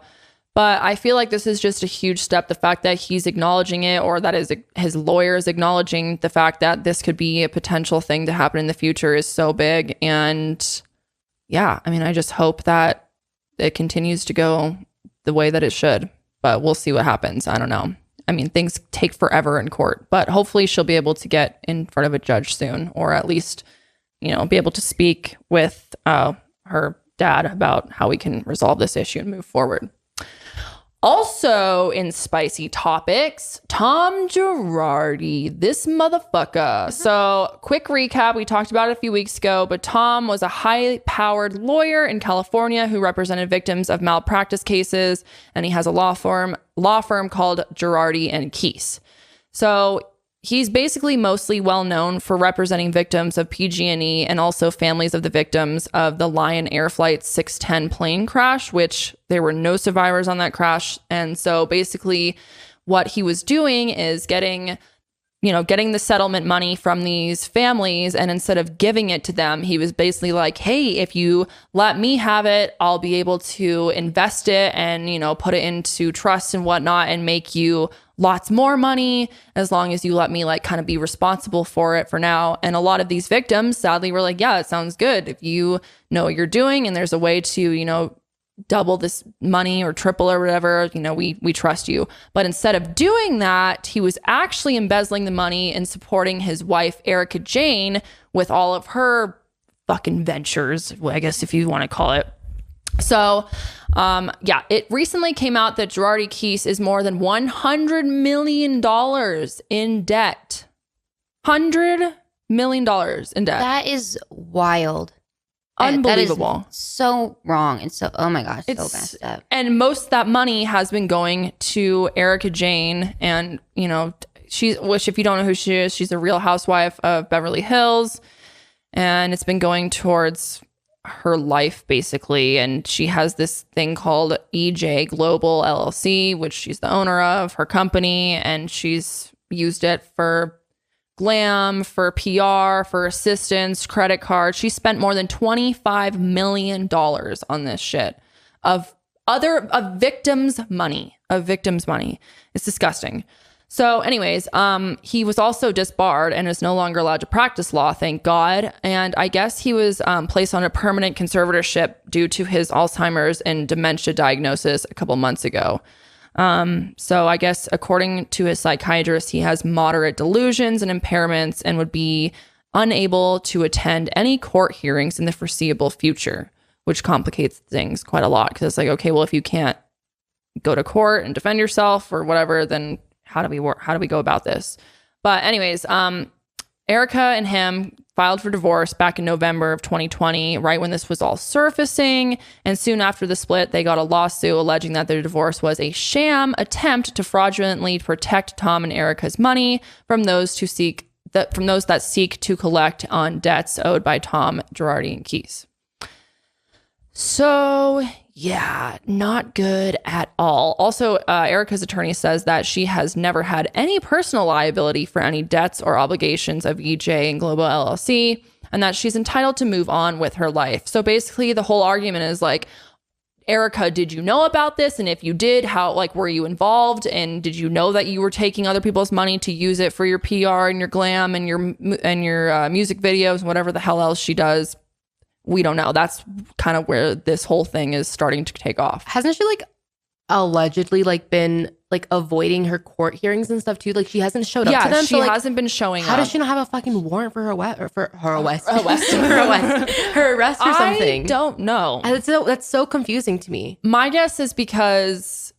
But I feel like this is just a huge step. The fact that he's acknowledging it, or that his lawyer is acknowledging the fact that this could be a potential thing to happen in the future is so big. And yeah, I mean, I just hope that it continues to go the way that it should, but we'll see what happens. I don't know. I mean, things take forever in court, but hopefully she'll be able to get in front of a judge soon, or at least, be able to speak with her dad about how we can resolve this issue and move forward. Also in spicy topics, Tom Girardi, this motherfucker. So quick recap, we talked about it a few weeks ago, but Tom was a high-powered lawyer in California who represented victims of malpractice cases, and he has a law firm called Girardi and Keese. So he's basically mostly well known for representing victims of PG&E and also families of the victims of the Lion Air Flight 610 plane crash, which there were no survivors on that crash. And so basically what he was doing is getting the settlement money from these families, and instead of giving it to them, he was basically like, hey, if you let me have it, I'll be able to invest it and, put it into trust and whatnot and make you lots more money as long as you let me kind of be responsible for it for now. And a lot of these victims sadly were like, yeah, it sounds good. If you know what you're doing and there's a way to, double this money or triple or whatever, we trust you. But instead of doing that, he was actually embezzling the money and supporting his wife, Erika Jayne, with all of her fucking ventures, I guess, if you want to call it. So, it recently came out that Girardi Keese is more than $100 million in debt. $100 million in debt. That is wild. Unbelievable. That is so wrong. And so, oh my gosh, so messed up. And most of that money has been going to Erika Jayne. And, which if you don't know who she is, she's a Real Housewife of Beverly Hills. And it's been going towards her life, basically. And she has this thing called EJ Global LLC, which she's the owner of, her company. And she's used it for glam, for PR, for assistance, credit cards. She spent more than $25 million on this shit of victims' money. It's disgusting. So anyways, he was also disbarred and is no longer allowed to practice law, thank God. And I guess he was placed on a permanent conservatorship due to his Alzheimer's and dementia diagnosis a couple months ago. So I guess according to his psychiatrist, he has moderate delusions and impairments and would be unable to attend any court hearings in the foreseeable future, which complicates things quite a lot. Because it's like, okay, well, if you can't go to court and defend yourself or whatever, then how do we go about this? But anyways, Erika and him, filed for divorce back in November of 2020, right when this was all surfacing. And soon after the split, they got a lawsuit alleging that their divorce was a sham attempt to fraudulently protect Tom and Erika's money from those that seek to collect on debts owed by Tom, Girardi, and Keys. So yeah, not good at all. Also, Erika's attorney says that she has never had any personal liability for any debts or obligations of EJ and Global LLC, and that she's entitled to move on with her life. So basically, the whole argument is like, Erika, did you know about this? And if you did, how, like, were you involved? And did you know that you were taking other people's money to use it for your PR and your glam and your music videos and whatever the hell else she does? We don't know. That's kind of where this whole thing is starting to take off. Hasn't she like allegedly like been like avoiding her court hearings and stuff too? Like she hasn't showed up to them. Yeah, she so, like, hasn't been showing up. How does she not have a fucking warrant for her arrest or something? I don't know. That's so confusing to me. My guess is because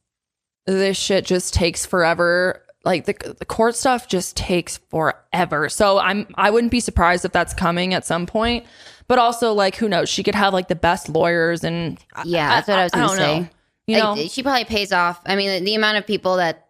this shit just takes forever. Like the court stuff just takes forever. So I wouldn't be surprised if that's coming at some point. But also, like, who knows? She could have like the best lawyers, and yeah, that's what I was going to say. Know. You know, she probably pays off. I mean, the amount of people that,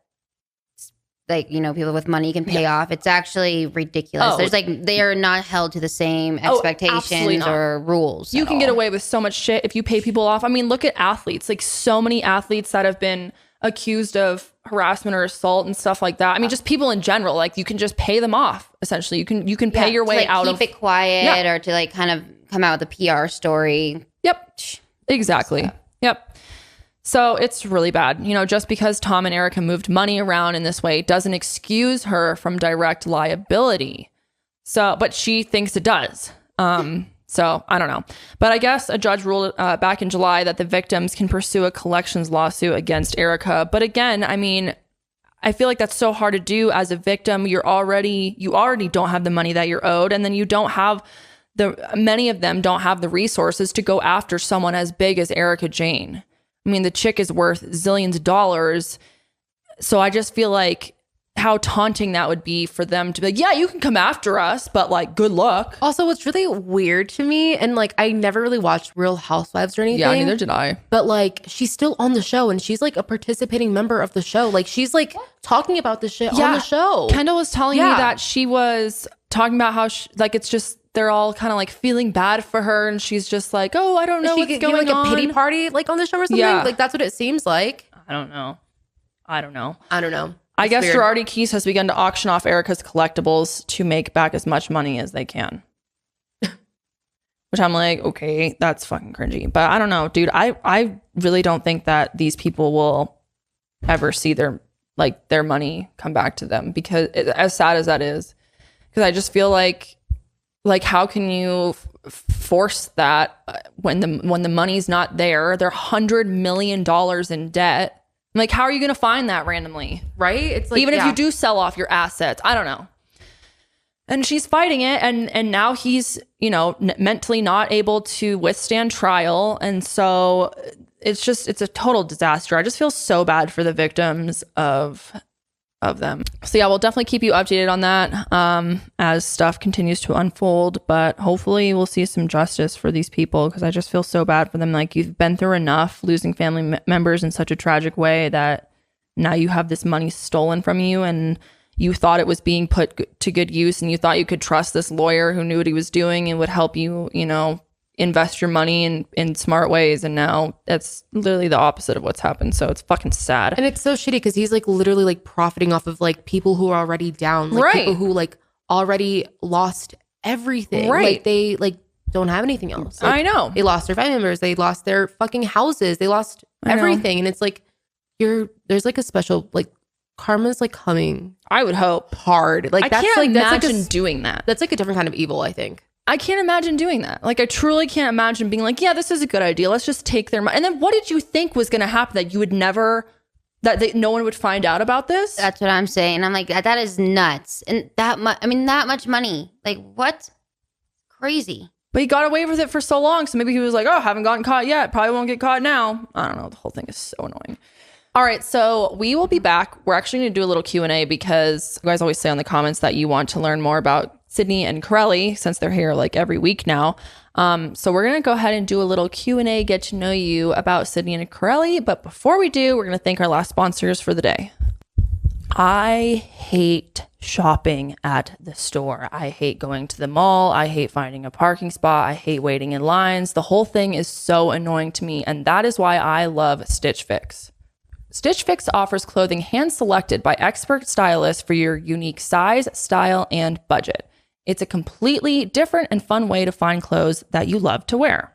like, you know, people with money can pay off, it's actually ridiculous. There's like, they are not held to the same expectations or rules. You can get away with so much shit if you pay people off. I mean, look at athletes. Like, so many athletes that have been accused of harassment or assault and stuff like that. I mean, just people in general, like, you can just pay them off. Essentially, you can pay your way out of keep it quiet or to like kind of come out with a PR story. Yep, exactly. Yep. So it's really bad. You know, just because Tom and Erika moved money around in this way doesn't excuse her from direct liability. So, but she thinks it does. So I don't know. But I guess a judge ruled back in July that the victims can pursue a collections lawsuit against Erika. But again, I mean, I feel like that's so hard to do as a victim. You already don't have the money that you're owed, and then you don't have many of them don't have the resources to go after someone as big as Erika Jayne. I mean, the chick is worth zillions of dollars. So I just feel like how taunting that would be for them to be like, yeah, you can come after us, but like, good luck. Also, what's really weird to me, and like, I never really watched Real Housewives or anything. Yeah, neither did I. But like, she's still on the show, and she's like a participating member of the show. Like, she's like talking about this shit on the show. Kendall was telling me that she was talking about how like, it's just, they're all kind of like feeling bad for her, and she's just like, oh, I don't know what's going on. Like a pity party like on the show or something. Yeah. Like, that's what it seems like. I don't know. I guess weird. Girardi Keys has begun to auction off Erika's collectibles to make back as much money as they can. Which I'm like, okay, that's fucking cringy. But I don't know, dude. I really don't think that these people will ever see their money come back to them, because as sad as that is, because I just feel like how can you force that when the money's not there? They're $100 million in debt. Like, how are you going to find that randomly? Right? It's like, even if you do sell off your assets, I don't know. And she's fighting it. And now he's, you know, mentally not able to withstand trial. And so it's a total disaster. I just feel so bad for the victims of them. So yeah, we'll definitely keep you updated on that as stuff continues to unfold, but hopefully we'll see some justice for these people, because I just feel so bad for them. Like, you've been through enough losing family members in such a tragic way that now you have this money stolen from you, and you thought it was being put to good use, and you thought you could trust this lawyer who knew what he was doing and would help you, you know, invest your money in smart ways, and now it's literally the opposite of what's happened. So it's fucking sad. And it's so shitty because he's like literally like profiting off of like people who are already down, like people who like already lost everything. Like, they like don't have anything else. Like, I know. They lost their family members, they lost their fucking houses, they lost everything. And it's like, there's like a special, like, karma's like coming. I would hope hard. Like, I that's can't like imagine doing that. That's like a different kind of evil, I think. I can't imagine doing that. Like, I truly can't imagine being like, yeah, this is a good idea. Let's just take their money. And then what did you think was going to happen, that you would never, no one would find out about this? That's what I'm saying. I'm like, that is nuts. And that much money. Like, what? Crazy. But he got away with it for so long. So maybe he was like, oh, haven't gotten caught yet. Probably won't get caught now. I don't know. The whole thing is so annoying. All right, so we will be back. We're actually going to do a little Q&A because you guys always say on the comments that you want to learn more about Sydney and Karelly, since they're here like every week now. So we're going to go ahead and do a little Q&A, get to know you about Sydney and Karelly. But before we do, we're going to thank our last sponsors for the day. I hate shopping at the store. I hate going to the mall. I hate finding a parking spot. I hate waiting in lines. The whole thing is so annoying to me. And that is why I love Stitch Fix. Stitch Fix offers clothing hand-selected by expert stylists for your unique size, style, and budget. It's a completely different and fun way to find clothes that you love to wear.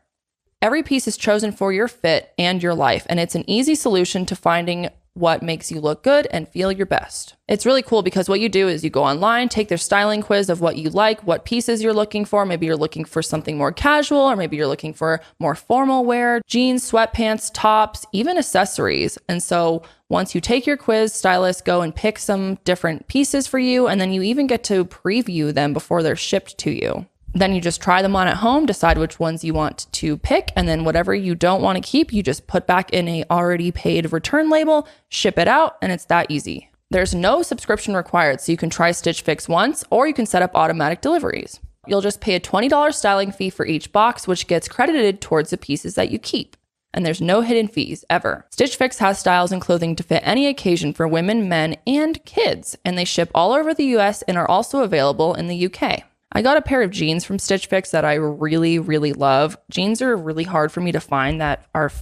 Every piece is chosen for your fit and your life, and it's an easy solution to finding what makes you look good and feel your best. It's really cool because what you do is you go online, take their styling quiz of what you like, what pieces you're looking for. Maybe you're looking for something more casual, or maybe you're looking for more formal wear, jeans, sweatpants, tops, even accessories. And so once you take your quiz, stylists go and pick some different pieces for you, and then you even get to preview them before they're shipped to you. Then you just try them on at home, decide which ones you want to pick, and then whatever you don't want to keep, you just put back in a already paid return label, ship it out, and it's that easy. There's no subscription required, so you can try Stitch Fix once, or you can set up automatic deliveries. You'll just pay a $20 styling fee for each box, which gets credited towards the pieces that you keep. And there's no hidden fees, ever. Stitch Fix has styles and clothing to fit any occasion for women, men, and kids, and they ship all over the US and are also available in the UK. I got a pair of jeans from Stitch Fix that I really, really love. Jeans are really hard for me to find that are,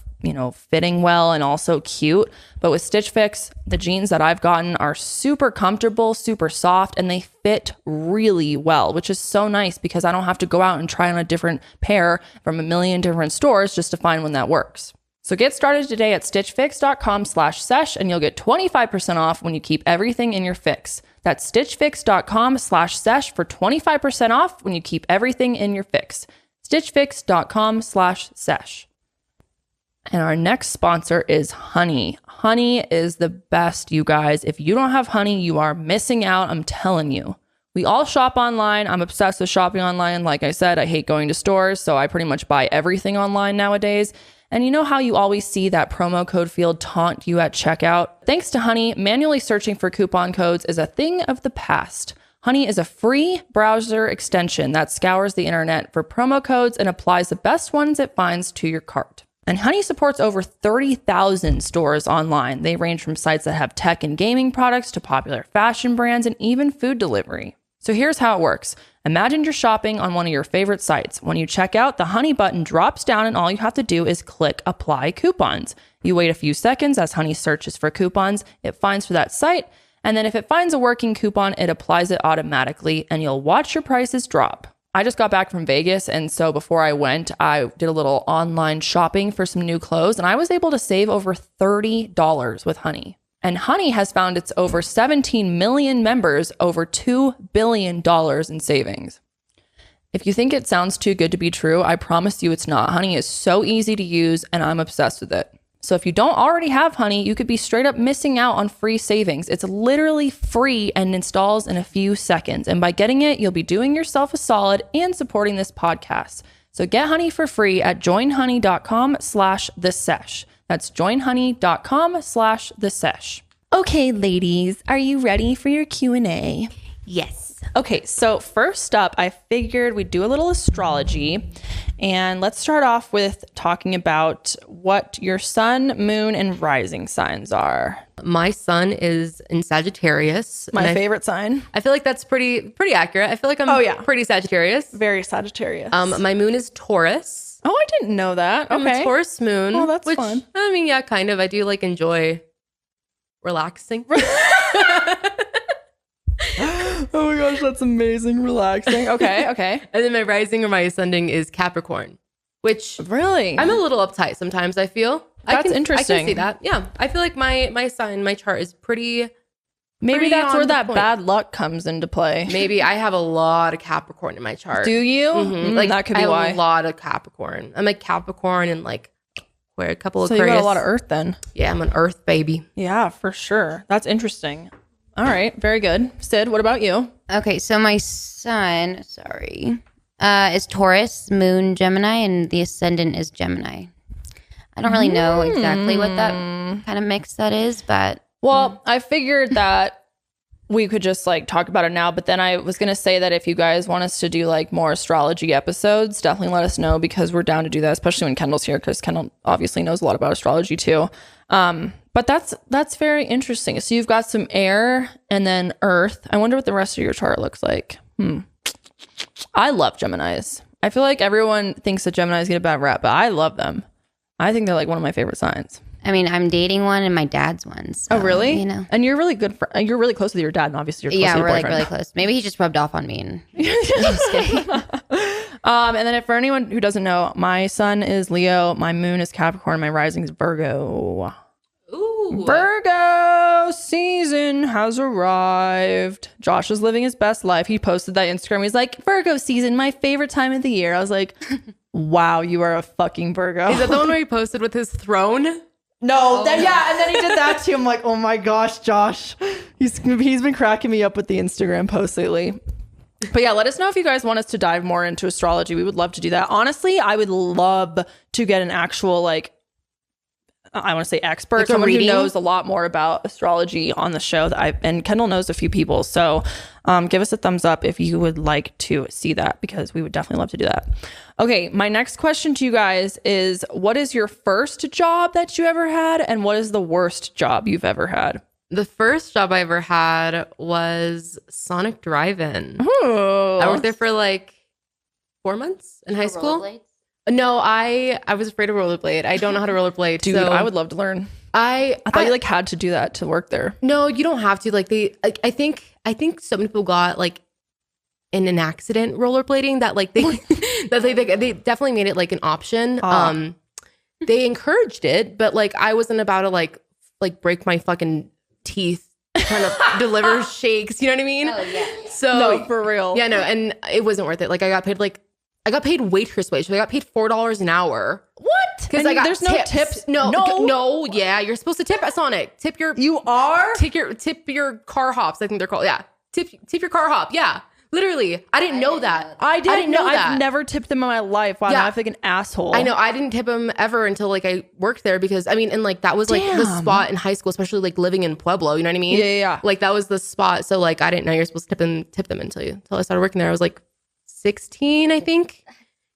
fitting well and also cute. But with Stitch Fix, the jeans that I've gotten are super comfortable, super soft, and they fit really well, which is so nice because I don't have to go out and try on a different pair from a million different stores just to find one that works. So get started today at stitchfix.com/sesh and you'll get 25% off when you keep everything in your fix. That's stitchfix.com/sesh for 25% off when you keep everything in your fix. stitchfix.com/sesh. And our next sponsor is Honey. Honey is the best, you guys. If you don't have Honey, you are missing out. I'm telling you. We all shop online. I'm obsessed with shopping online. Like I said, I hate going to stores, so I pretty much buy everything online nowadays. And you know how you always see that promo code field taunt you at checkout? Thanks to Honey, manually searching for coupon codes is a thing of the past. Honey is a free browser extension that scours the internet for promo codes and applies the best ones it finds to your cart. And Honey supports over 30,000 stores online. They range from sites that have tech and gaming products to popular fashion brands and even food delivery. So here's how it works. Imagine you're shopping on one of your favorite sites. When you check out, the Honey button drops down and all you have to do is click Apply Coupons. You wait a few seconds as Honey searches for coupons it finds for that site, and then if it finds a working coupon, it applies it automatically and you'll watch your prices drop. I just got back from Vegas, and so before I went, I did a little online shopping for some new clothes, and I was able to save over $30 with Honey. And Honey has found its over 17 million members over $2 billion in savings. If you think it sounds too good to be true, I promise you it's not. Honey is so easy to use and I'm obsessed with it. So if you don't already have Honey, you could be straight up missing out on free savings. It's literally free and installs in a few seconds. And by getting it, you'll be doing yourself a solid and supporting this podcast. So get Honey for free at joinhoney.com/thesesh. That's joinhoney.com/thesesh. Okay, ladies, are you ready for your Q&A? Yes. Okay, so first up, I figured we'd do a little astrology. And let's start off with talking about what your sun, moon, and rising signs are. My sun is in Sagittarius. My favorite sign. I feel like that's pretty accurate. I feel like I'm pretty Sagittarius. Very Sagittarius. My moon is Taurus. Oh, I didn't know that. Okay. I'm a Taurus moon. Oh, that's fun. I mean, yeah, kind of. I do enjoy relaxing. Oh my gosh, that's amazing. Relaxing. Okay. And then my rising or my ascending is Capricorn, which really, I'm a little uptight sometimes, I feel. That's interesting. I can see that. Yeah. I feel like my sign, my chart is pretty. Maybe that's where that bad luck comes into play. Maybe I have a lot of Capricorn in my chart. Do you? Mm-hmm. Like that could be why. I have a lot of Capricorn. I'm a Capricorn and wear a couple of Aquarius. So you got a lot of Earth then. Yeah, I'm an Earth baby. Yeah, for sure. That's interesting. All right, very good. Sid, what about you? Okay, so my sun, is Taurus, moon Gemini, and the ascendant is Gemini. I don't really know exactly what that kind of mix that is, but... Well, I figured that we could just like talk about it now. But then I was going to say that if you guys want us to do like more astrology episodes, definitely let us know, because we're down to do that, especially when Kendall's here, because Kendall obviously knows a lot about astrology too. But that's very interesting. So you've got some air and then earth. I wonder what the rest of your chart looks like. I love Geminis. I feel like everyone thinks that Geminis get a bad rap, but I love them. I think they're like one of my favorite signs. I mean, I'm dating one and my dad's one. So, oh, really? You know. And you're really good for, you're really close with your dad, and obviously you're close yeah, with your we're boyfriend. like really close. Maybe he just rubbed off on me. And just kidding. And then for anyone who doesn't know, my sun is Leo, my moon is Capricorn, my rising is Virgo. Ooh. Virgo season has arrived. Josh is living his best life. He posted that Instagram. He's like, Virgo season, my favorite time of the year. I was like, wow, you are a fucking Virgo. Is that the one where he posted with his throne? No, yeah, and then he did that too. I'm like, oh my gosh, Josh. He's been cracking me up with the Instagram posts lately. But yeah, let us know if you guys want us to dive more into astrology. We would love to do that. Honestly, I would love to get an actual, like, I want to say expert, like someone who reading? knows a lot more about astrology on the show. And Kendall knows a few people. So give us a thumbs up if you would like to see that, because we would definitely love to do that. Okay, my next question to you guys is, what is your first job that you ever had? And what is the worst job you've ever had? The first job I ever had was Sonic Drive-In. Ooh. I worked there for like 4 months in high school. No, I was afraid to rollerblade. I don't know how to rollerblade. Dude, so I would love to learn. I thought you like had to do that to work there. No, you don't have to. Like I think so many people got like in an accident rollerblading that like they they definitely made it like an option. They encouraged it, but like I wasn't about to like break my fucking teeth trying to deliver shakes. You know what I mean? Oh yeah. So No, for real. yeah, no, and it wasn't worth it. Like I got paid waitress wage. So I got paid $4 an hour. What? Because I got there's no tips. No. Yeah, you're supposed to tip at Sonic. Tip your tip your car hops. I think they're called. Yeah, tip your car hop. Yeah, literally. I didn't know that. I didn't know that. that. I've never tipped them in my life. Wow, Yeah. now I feel like an asshole. I know. I didn't tip them ever until like I worked there, because I mean, and like that was like the Damn. spot in high school, especially like living in Pueblo. You know what I mean? Yeah. Like that was the spot. So like I didn't know you're supposed to tip them until I started working there. I was like 16, I think.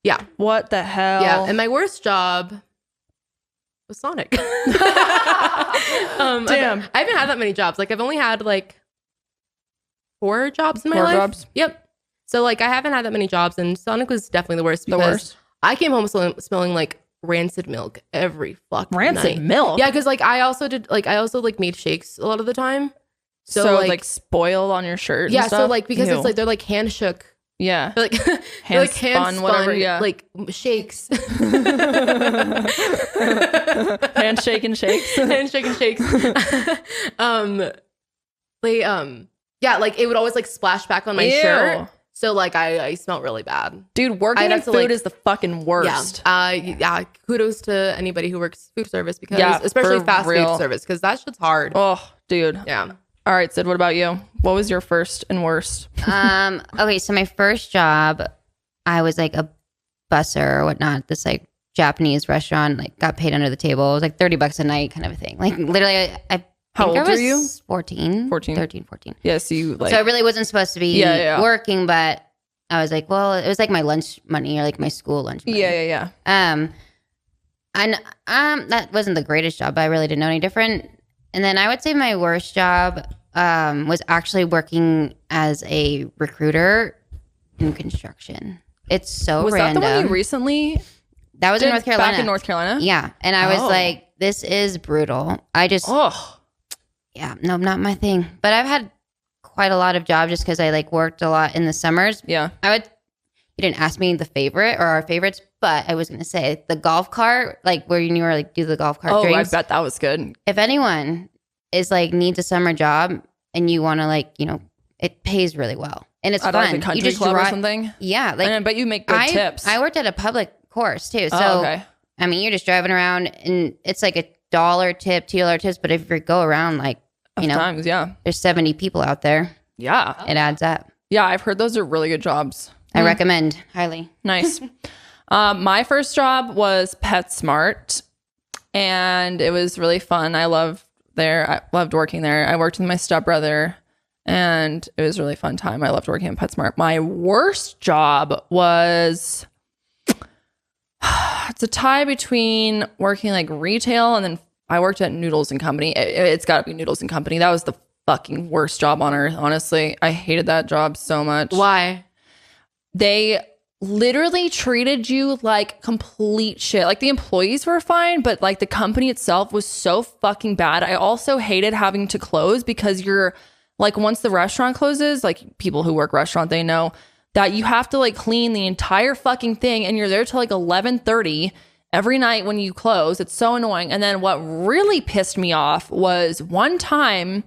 Yeah. What the hell? Yeah. And my worst job was Sonic. Damn. I haven't had that many jobs. Like I've only had like 4 jobs in my 4 life. jobs? Yep. So like I haven't had that many jobs, and Sonic was definitely the worst, because worst. I came home smelling like rancid milk every fucking Rancid night. milk? Yeah, because like I also made shakes a lot of the time. So like spoiled on your shirt. yeah, and stuff? so like because Ew. it's like they're like hand shook. yeah. They're like they're like hand spun, whatever, yeah. like shakes. Handshake and shakes. Handshake and shakes. Yeah, like it would always like splash back on my Ew. shirt. So like I smelled really bad. Dude, working I'd in have to, food like- is the fucking worst. Yeah. Kudos to anybody who works food service, because Yeah, especially for fast real. food service, because that shit's hard. Oh, dude. Yeah. All right, Sid, what about you? What was your first and worst? Okay, so my first job, I was like a busser or whatnot. This like Japanese restaurant, like got paid under the table. It was like $30 a night kind of a thing. Like literally, I How think old I were was you? 14. 14. 14. Yes, you like. So I really wasn't supposed to be Yeah. working, but I was like, well, it was like my lunch money or like my school lunch money. Yeah. And that wasn't the greatest job, but I really didn't know any different. And then I would say my worst job was actually working as a recruiter in construction. It's so Was random. that the one you recently That was in did North Carolina. back in North Carolina? Yeah. And I was Oh. like, this is brutal. Oh, Yeah, no, not my thing. But I've had quite a lot of jobs just because I like worked a lot in the summers. yeah. You didn't ask me the favorite or our favorites, but I was going to say the golf cart, like where you were like do the golf cart Oh, drinks. I bet that was good. If anyone is like needs a summer job and you want to like, it pays really well and it's At fun. like a country club or something. Yeah. Like And I bet you make good tips. I worked at a public course too. So, Oh, okay. I mean, you're just driving around and it's like $1 tip, $2 tips. But if you go around like, Times, yeah. there's 70 people out there, Yeah. it adds up. Yeah, I've heard those are really good jobs. I recommend highly. Nice. My first job was PetSmart, and it was really fun. I loved working there. I worked with my stepbrother, And it was a really fun time. I loved working at PetSmart. My worst job was, it's a tie between working like retail and then I worked at Noodles and Company. It's got to be Noodles and Company. That was the fucking worst job on earth, honestly. I hated that job so much. Why? They literally treated you like complete shit. Like the employees were fine, but like the company itself was so fucking bad. I also hated having to close because you're like, once the restaurant closes, like people who work restaurant, they know that you have to like clean the entire fucking thing and you're there till like 11:30 every night when you close. It's so annoying. And then what really pissed me off was one time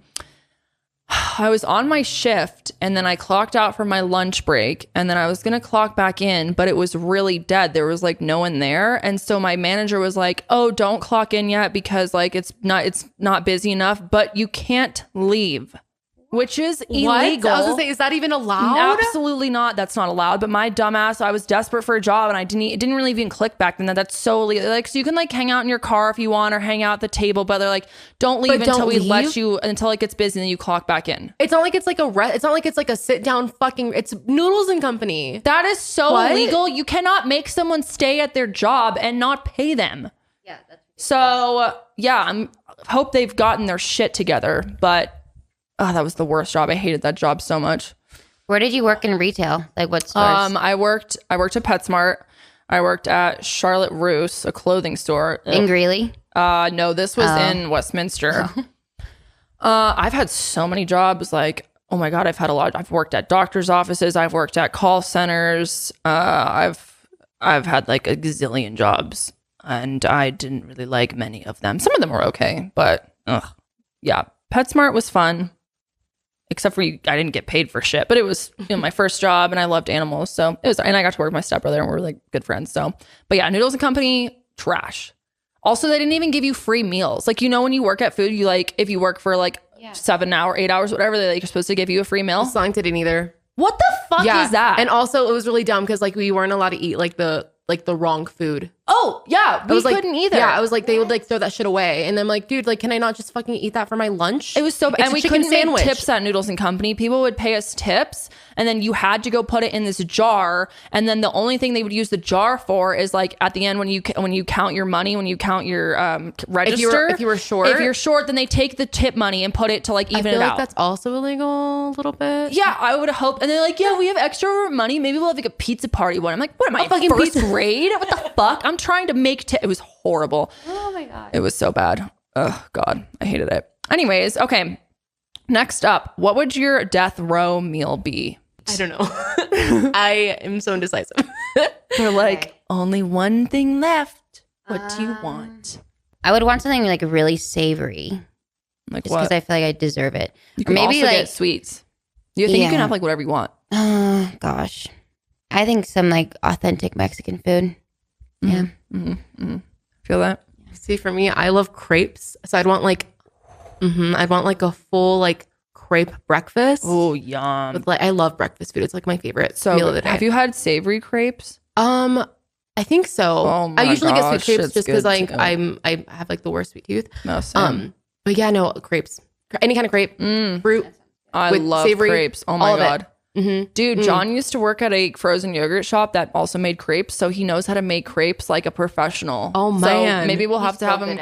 I was on my shift and then I clocked out for my lunch break and then I was going to clock back in, but it was really dead. There was like no one there. And so my manager was like, oh, don't clock in yet because like it's not busy enough, but you can't leave. Which is illegal. What? I was gonna say, is that even allowed? Absolutely not. That's not allowed. But my dumbass, I was desperate for a job and it didn't really even click back then. That's so illegal. Like, so you can like hang out in your car if you want or hang out at the table, but they're like, don't leave until we let you, until it gets busy and then you clock back in. It's not like it's like it's not like it's like a sit down fucking, it's Noodles and Company. That is so illegal. You cannot make someone stay at their job and not pay them. Yeah. That's so yeah, hope they've gotten their shit together, but oh, that was the worst job. I hated that job so much. Where did you work in retail? Like what stores? I worked at PetSmart. I worked at Charlotte Russe, a clothing store. In Greeley? No, this was in Westminster. I've had so many jobs. Like, oh my God, I've had a lot. I've worked at doctor's offices. I've worked at call centers. I've had like a gazillion jobs and I didn't really like many of them. Some of them were okay, but yeah, PetSmart was fun. Except for I didn't get paid for shit, but it was my first job and I loved animals. So it was, and I got to work with my stepbrother and we're like good friends. So, but yeah, Noodles and Company, trash. Also, they didn't even give you free meals. Like, when you work at food, you like, if you work for like 7 hours, 8 hours, whatever, they're supposed to give you a free meal. Song didn't either. What the fuck is that? And also it was really dumb because like we weren't allowed to eat like the wrong food. Oh yeah, we couldn't either. Yeah, I was like, they would like throw that shit away, and I'm like, dude, like, can I not just fucking eat that for my lunch? It was so bad, and we couldn't make tips at Noodles and Company. People would pay us tips, and then you had to go put it in this jar, and then the only thing they would use the jar for is like at the end when you count your money, when you count your register. If you were short, then they take the tip money and put it to like even it out. I feel like that's also illegal a little bit. Yeah, I would hope. And they're like, yeah, we have extra money. Maybe we'll have like a pizza party one. I'm like, what am I, fucking first grade? What the fuck? I'm trying to make it was horrible. Oh my God. It was so bad. Oh God, I hated it. Anyways, okay. Next up, what would your death row meal be? I don't know. I am so indecisive. They're like, only one thing left. What do you want? I would want something like really savory. Like just what? because I feel like I deserve it. You can maybe also get sweets. You think you can have like whatever you want? Oh gosh. I think some like authentic Mexican food. Yeah. Feel that? See, for me, I love crepes. So I'd want like a full like crepe breakfast. Oh, yum. With, like, I love breakfast food. It's like my favorite meal of the day. Have you had savory crepes? I think so. Oh my I usually gosh, get sweet crepes just because like too. I have like the worst sweet tooth. No, same. But yeah, no, crepes. Any kind of crepe. Fruit. I love savory, crepes. Oh my God. Mm-hmm. Dude, John used to work at a frozen yogurt shop that also made crepes, so he knows how to make crepes like a professional. Oh man. So maybe we'll have to have him.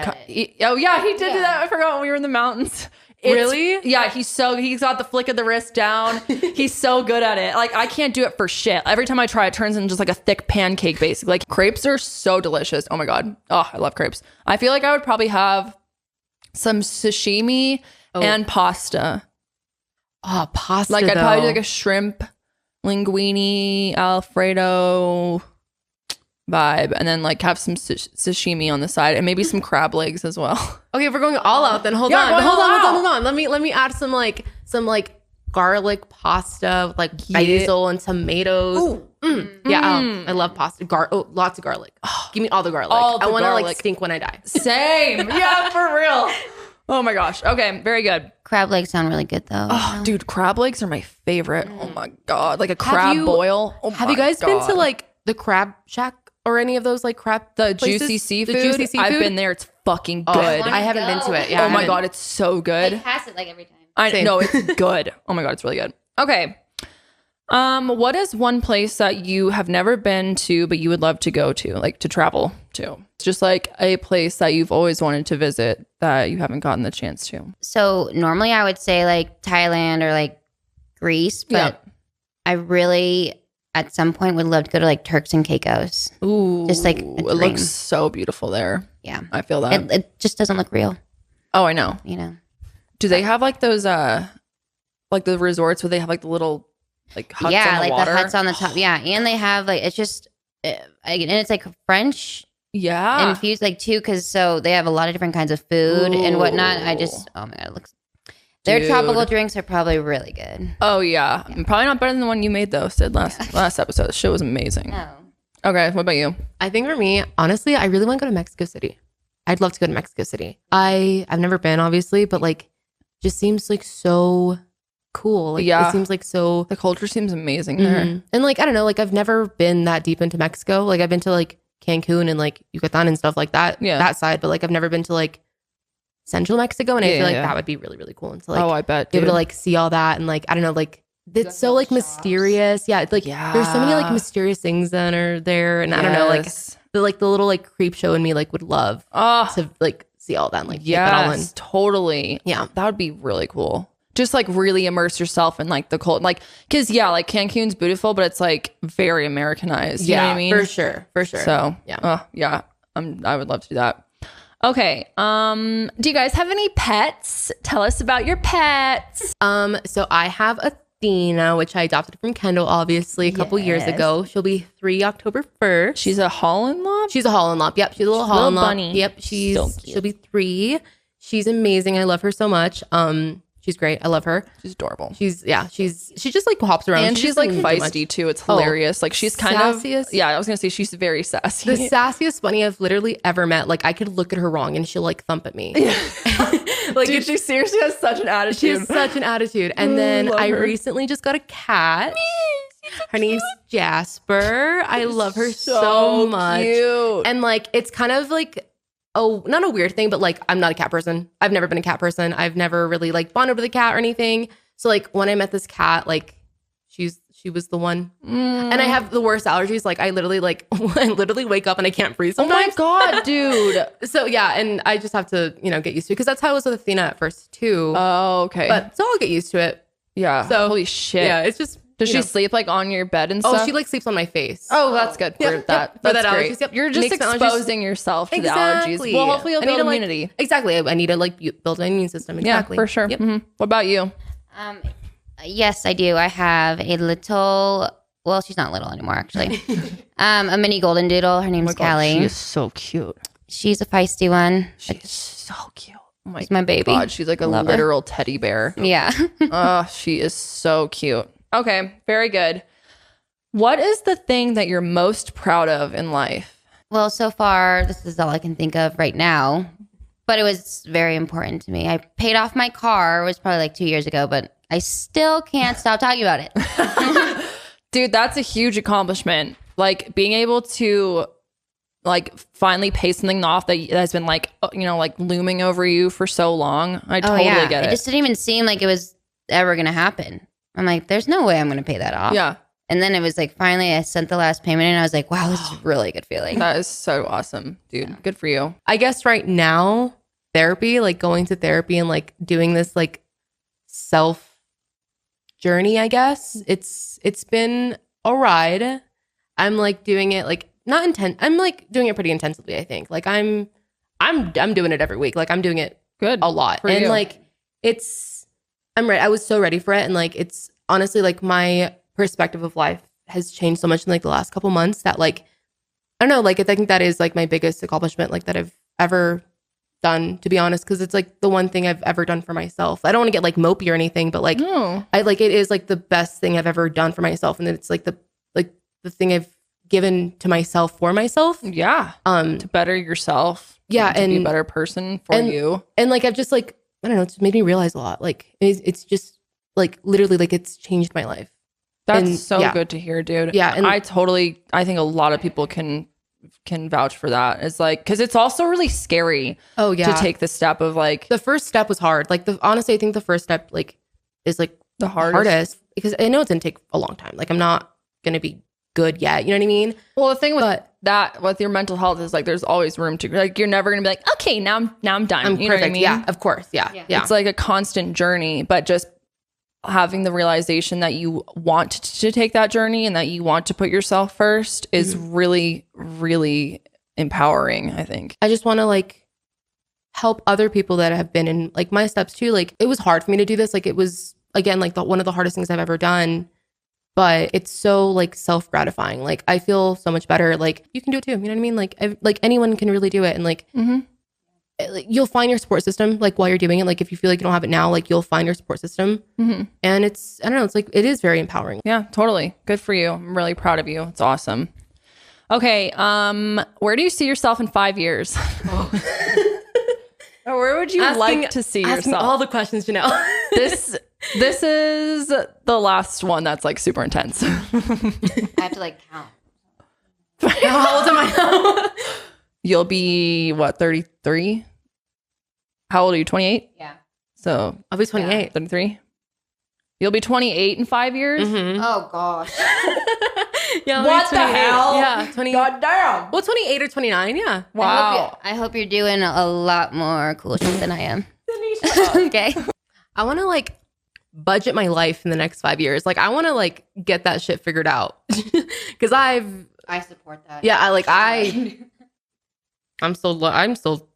Oh yeah, he did do that. I forgot when we were in the mountains. Really? Yeah, he's got the flick of the wrist down. He's so good at it. Like, I can't do it for shit. Every time I try, it turns into just like a thick pancake, basically. Like, crepes are so delicious. Oh my God. Oh, I love crepes. I feel like I would probably have some sashimi and pasta. Oh, pasta. Like, I'd probably do like a shrimp linguine Alfredo vibe, and then like have some sashimi on the side, and maybe some crab legs as well. Okay, if we're going all out, then hold on. Let me add some garlic pasta with like basil and tomatoes. I love pasta. Lots of garlic. Give me all the garlic. I want to like stink when I die. Same. Yeah, for real. Oh my gosh. Okay, very good. Crab legs sound really good though. Oh, dude, crab legs are my favorite. Oh my God. Like a crab boil. Oh have you guys been to like the Crab Shack or any of those like crab places? Juicy seafood? I've been there. It's fucking good. I haven't been to it. Yeah. Oh my God, it's so good. I pass it like every time. I know it's good. Oh my God, it's really good. Okay. What is one place that you have never been to, but you would love to go to, like to travel to? It's just like a place that you've always wanted to visit that you haven't gotten the chance to. So normally I would say like Thailand or like Greece, but I really at some point would love to go to like Turks and Caicos. Ooh, just like it looks so beautiful there. Yeah, I feel that. It just doesn't look real. Oh, I know. You know, do they have like those like the resorts where they have like the little like huts on the like water? the huts on the top. Yeah, and they have like it's just and it's like French. Yeah, infused like too, because so they have a lot of different kinds of food and whatnot. I just oh my God, it looks. Their tropical drinks are probably really good. Oh yeah. Probably not better than the one you made though, Sid, last episode. The show was amazing. Oh. Okay, what about you? I think for me, honestly, I really want to go to Mexico City. I'd love to go to Mexico City. I've never been, obviously, but like, just seems like so cool. Like, it seems like so. The culture seems amazing there. And like, I don't know, like I've never been that deep into Mexico. Like I've been to like Cancun and like Yucatan and stuff like that. Yeah, that side, but like I've never been to like Central Mexico, and I feel like that would be really, really cool. And to like, I bet, be able to like see all that, and like I don't know, like it's so like mysterious. Yeah, it's like there's so many like mysterious things that are there, and I don't know, like the little like creep show in me like would love to like see all that, and like take it all in. Totally. Yeah, that would be really cool. Just like really immerse yourself in like the cult, like because like Cancun's beautiful, but it's like very Americanized. You know what I mean? For sure. So I would love to do that. Okay. Do you guys have any pets? Tell us about your pets. So I have Athena, which I adopted from Kendall, obviously, a couple years ago. She'll be 3 October 1st. She's a Holland Lop? She's a Holland Lop. Yep, she's a little Holland Lop. Bunny. Yep, she'll be 3. She's amazing. I love her so much. She's great. I love her. She's adorable. She just like hops around. And she's like feisty too. It's hilarious. Like she's kind sassiest. of, I was going to say she's very sassy. The sassiest bunny I've literally ever met. Like I could look at her wrong and she'll like thump at me. Like dude, she seriously has such an attitude. She has such an attitude. And then I recently just got a cat. Her name's Jasper. I love her so much. Cute. And like, it's kind of like, not a weird thing, but like I'm not a cat person. I've never been a cat person. I've never really like bonded with a cat or anything. So like when I met this cat, like she was the one. And I have the worst allergies. Like I literally wake up and I can't breathe sometimes. Oh my God, dude. So yeah, and I just have to, get used to it because that's how I was with Athena at first too. Oh, okay. But so I'll get used to it. Yeah. So holy shit. Yeah, it's just does she sleep like on your bed and stuff? Oh, she like sleeps on my face. Oh, that's good for that. For that's that great. Allergies. Yep. You're just exposing yourself to the allergies. Well, hopefully you'll build immunity. Exactly. I need to like build my immune system. Exactly. Yeah, for sure. Yep. Mm-hmm. What about you? Yes, I do. I have a little. Well, she's not little anymore, actually. A mini golden doodle. Her name's Callie. She is so cute. She's a feisty one. She's so cute. Oh she's my baby. God, she's like a literal teddy bear. Yeah. Oh, she is so cute. Okay, very good. What is the thing that you're most proud of in life? Well, so far, this is all I can think of right now, but it was very important to me. I paid off my car. It was probably like 2 years ago, but I still can't stop talking about it. Dude, that's a huge accomplishment. Like being able to like finally pay something off that has been like, like looming over you for so long. I totally get it. It just didn't even seem like it was ever going to happen. I'm like, there's no way I'm going to pay that off. Yeah. And then it was like, finally I sent the last payment and I was like, wow, this is a really good feeling. That is so awesome, dude. Yeah. Good for you. I guess right now, therapy, like going to therapy and like doing this like self journey, I guess. It's been a ride. I'm like doing it like not intense. I'm like doing it pretty intensively, I think. Like I'm doing it every week. Like I'm doing it a lot. And you. Like I'm ready. I was so ready for it. And like, it's honestly like my perspective of life has changed so much in like the last couple months that like, I don't know, like I think that is like my biggest accomplishment like that I've ever done, to be honest. Cause it's like the one thing I've ever done for myself. I don't want to get like mopey or anything, but like, I like, it is like the best thing I've ever done for myself. And it's like the thing I've given to myself for myself. Yeah. To better yourself. Yeah. And to be a better person for you. And like, I've just like, I don't know, it's made me realize a lot. Like it's just like literally like it's changed my life. That's good to hear, dude. Yeah. And I think a lot of people can can vouch for that. It's like, because it's also really scary. Oh yeah, to take the step of like the first step was hard. Like honestly, I think the first step like is like the hardest because I know it's gonna take a long time. Like I'm not gonna be good yet. You know what I mean? Well, the thing with that with your mental health is like there's always room to like you're never gonna be like, okay, now I'm done. I'm you perfect. Know what I mean? Yeah, of course. Yeah. It's like a constant journey, but just having the realization that you want to take that journey and that you want to put yourself first is really, really empowering, I think. I just want to like help other people that have been in like my steps too. Like it was hard for me to do this. Like it was again like one of the hardest things I've ever done. But it's so like self-gratifying. Like I feel so much better. Like you can do it too. You know what I mean? Like anyone can really do it. And like, you'll find your support system like while you're doing it. Like if you feel like you don't have it now, like you'll find your support system. And it's, I don't know, it's like, it is very empowering. Yeah, totally. Good for you. I'm really proud of you. It's awesome. Okay. Where do you see yourself in 5 years? Or where would you like to see yourself? Asking all the questions, Janelle. This is the last one that's like super intense. I have to like count. How old am I now? You'll be what, 33? How old are you? 28? Yeah. So I'll be 28. 33? You'll be 28 in 5 years? Oh gosh. Yeah, what the hell? Yeah, 20. God damn. Well, 28 or 29, yeah. Wow. I hope you're doing a lot more cool shit than I am. Okay. I want to like budget my life in the next 5 years. Like I want to like get that shit figured out. Cause I support that. Yeah, I'm still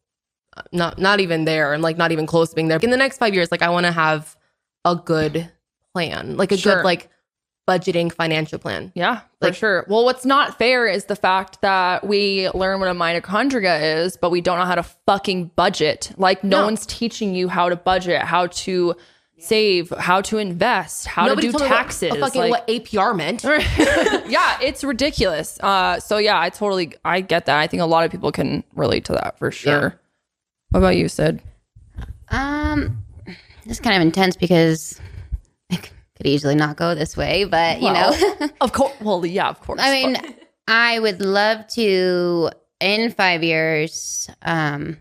not even there. I'm like not even close to being there. In the next 5 years, like I want to have a good plan, like a good like budgeting financial plan. Yeah, for sure. Well, what's not fair is the fact that we learn what a mitochondria is, but we don't know how to fucking budget. Like no one's teaching you how to budget, how to save, how to invest, how Nobody to do told taxes. Me what APR meant. Yeah, it's ridiculous. So yeah, I get that. I think a lot of people can relate to that for sure. Yeah. What about you, Sid? It's kind of intense because it could easily not go this way, but you know. Of course. Well, yeah, of course. I mean, I would love to, in 5 years, I